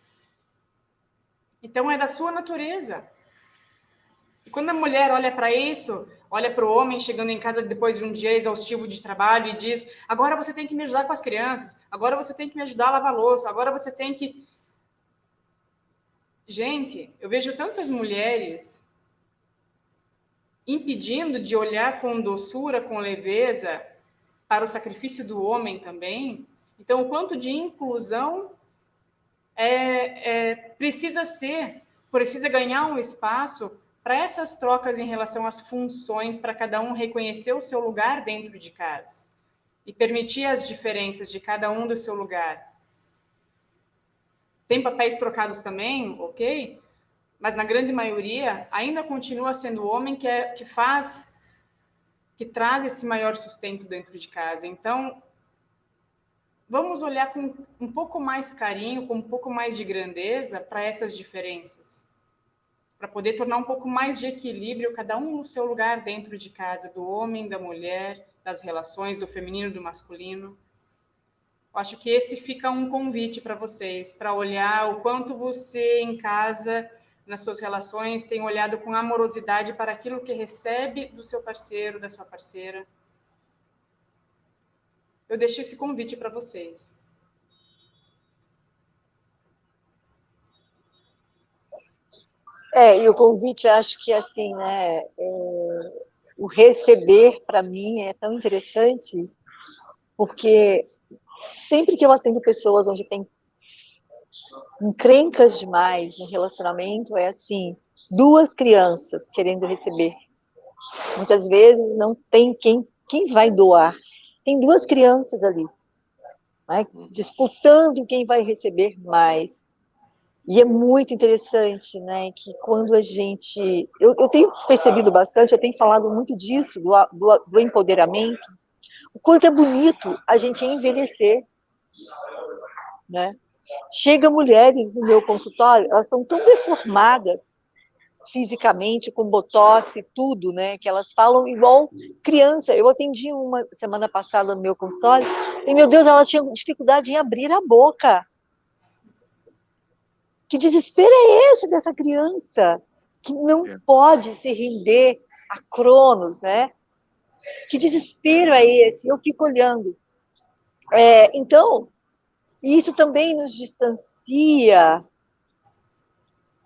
Speaker 2: Então, é da sua natureza. E quando a mulher olha para isso, olha para o homem chegando em casa depois de um dia exaustivo de trabalho e diz: agora você tem que me ajudar com as crianças, agora você tem que me ajudar a lavar a louça, agora você tem que... Gente, eu vejo tantas mulheres impedindo de olhar com doçura, com leveza, para o sacrifício do homem também. Então, o quanto de inclusão precisa ganhar um espaço para essas trocas em relação às funções, para cada um reconhecer o seu lugar dentro de casa e permitir as diferenças de cada um do seu lugar. Tem papéis trocados também, ok? Mas na grande maioria ainda continua sendo o homem que traz esse maior sustento dentro de casa. Então, vamos olhar com um pouco mais carinho, com um pouco mais de grandeza para essas diferenças, para poder tornar um pouco mais de equilíbrio, cada um no seu lugar dentro de casa, do homem, da mulher, das relações, do feminino, do masculino. Eu acho que esse fica um convite para vocês, para olhar o quanto você em casa, nas suas relações, tem olhado com amorosidade para aquilo que recebe do seu parceiro, da sua parceira. Eu deixo esse convite para vocês.
Speaker 3: E o convite, acho que assim, né, o receber, para mim, é tão interessante, porque sempre que eu atendo pessoas onde tem encrencas demais no relacionamento, é assim, duas crianças querendo receber. Muitas vezes não tem quem vai doar. Tem duas crianças ali, né, disputando quem vai receber mais. E é muito interessante, né, que quando a gente... Eu tenho percebido bastante, eu tenho falado muito disso, do empoderamento, o quanto é bonito a gente envelhecer, né? Chega mulheres no meu consultório, elas estão tão deformadas fisicamente, com botox e tudo, né, que elas falam igual criança. Eu atendi uma semana passada no meu consultório, e, meu Deus, ela tinha dificuldade em abrir a boca. Que desespero é esse dessa criança? Que não pode se render a Cronos, né? Que desespero é esse? Eu fico olhando. Então, isso também nos distancia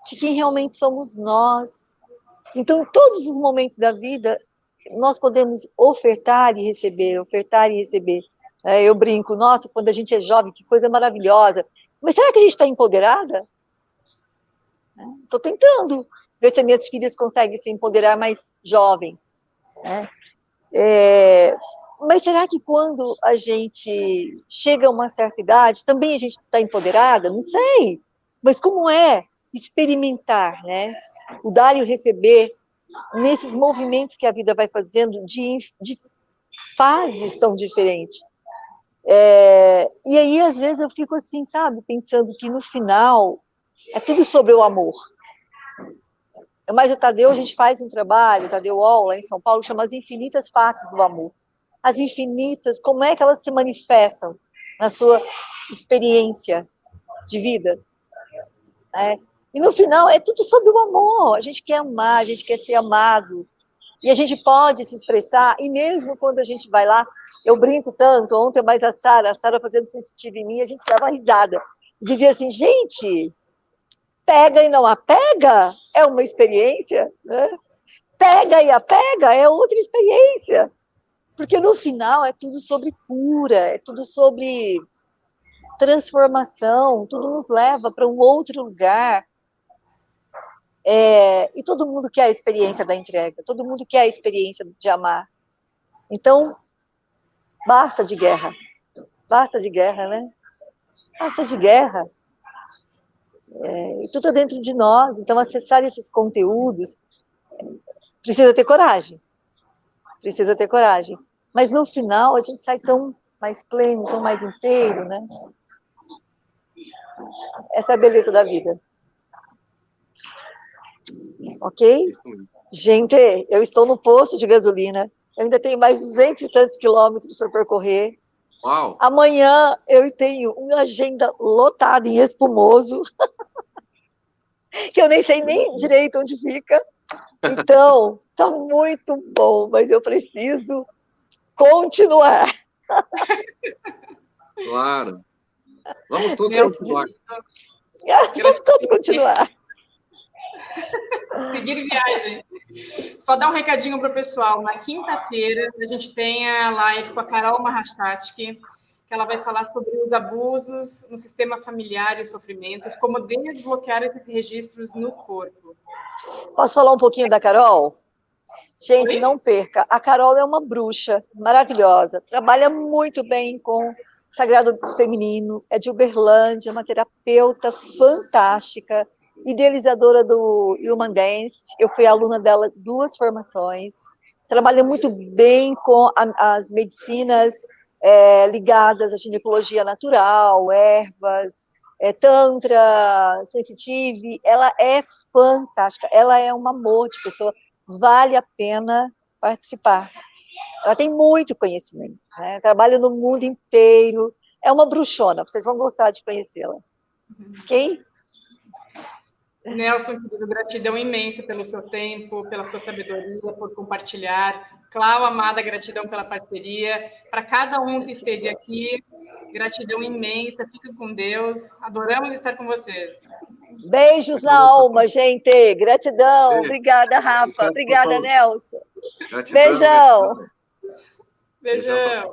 Speaker 3: de quem realmente somos nós. Então, em todos os momentos da vida, nós podemos ofertar e receber, ofertar e receber. Eu brinco, nossa, quando a gente é jovem, que coisa maravilhosa. Mas será que a gente está empoderada? Estou tentando ver se as minhas filhas conseguem se empoderar mais jovens, né? Mas será que quando a gente chega a uma certa idade, também a gente está empoderada? Não sei. Mas como é experimentar, né? O dar e o receber nesses movimentos que a vida vai fazendo de fases tão diferentes. E aí, às vezes, eu fico assim, sabe, pensando que no final é tudo sobre o amor. Mas o Tadeu, a gente faz um trabalho, o Tadeu All, lá em São Paulo, chama As Infinitas Faces do Amor. As infinitas, como é que elas se manifestam na sua experiência de vida? E no final é tudo sobre o amor. A gente quer amar, a gente quer ser amado. E a gente pode se expressar, e mesmo quando a gente vai lá, eu brinco tanto, ontem mais a Sara fazendo sensitiva em mim, a gente dava risada. Dizia assim, gente, pega e não apega é uma experiência, né? Pega e apega é outra experiência. Porque no final é tudo sobre cura, é tudo sobre transformação, tudo nos leva para um outro lugar. E todo mundo quer a experiência da entrega, todo mundo quer a experiência de amar. Então, basta de guerra, né? Basta de guerra. E tudo dentro de nós, então acessar esses conteúdos precisa ter coragem. Mas no final a gente sai tão mais pleno, tão mais inteiro, né? Essa é a beleza da vida. Ok? Gente, eu estou no posto de gasolina, eu ainda tenho mais 200 e tantos quilômetros para percorrer.
Speaker 1: Uau!
Speaker 3: Amanhã eu tenho uma agenda lotada em Espumoso, que eu nem sei nem direito onde fica. Então, tá muito bom, mas eu preciso continuar.
Speaker 1: Claro. Vamos todos continuar.
Speaker 3: Vamos todos continuar.
Speaker 2: Seguir viagem. Só dar um recadinho para o pessoal. Na quinta-feira, a gente tem a live com a Carol Mahachtatsky, que ela vai falar sobre os abusos no sistema familiar e os sofrimentos, como desbloquear esses registros no corpo.
Speaker 3: Posso falar um pouquinho da Carol? Gente, não perca. A Carol é uma bruxa maravilhosa, trabalha muito bem com Sagrado Feminino, é de Uberlândia, uma terapeuta fantástica, idealizadora do Human Dance. Eu fui aluna dela 2 formações. Trabalha muito bem com as medicinas ligadas à ginecologia natural, ervas, tantra, sensitive. Ela é fantástica, ela é um amor de pessoa, vale a pena participar. Ela tem muito conhecimento, né? Trabalha no mundo inteiro, é uma bruxona, vocês vão gostar de conhecê-la. Ok?
Speaker 2: Nelson, querido, gratidão imensa pelo seu tempo, pela sua sabedoria, por compartilhar. Clau, amada, gratidão pela parceria. Para cada um que esteve aqui, gratidão imensa. Fica com Deus. Adoramos estar com vocês.
Speaker 3: Beijos na alma, gente. Gratidão. Obrigada, Rafa. Obrigada, Nelson.
Speaker 1: Gratidão.
Speaker 2: Beijão.
Speaker 1: Beijão.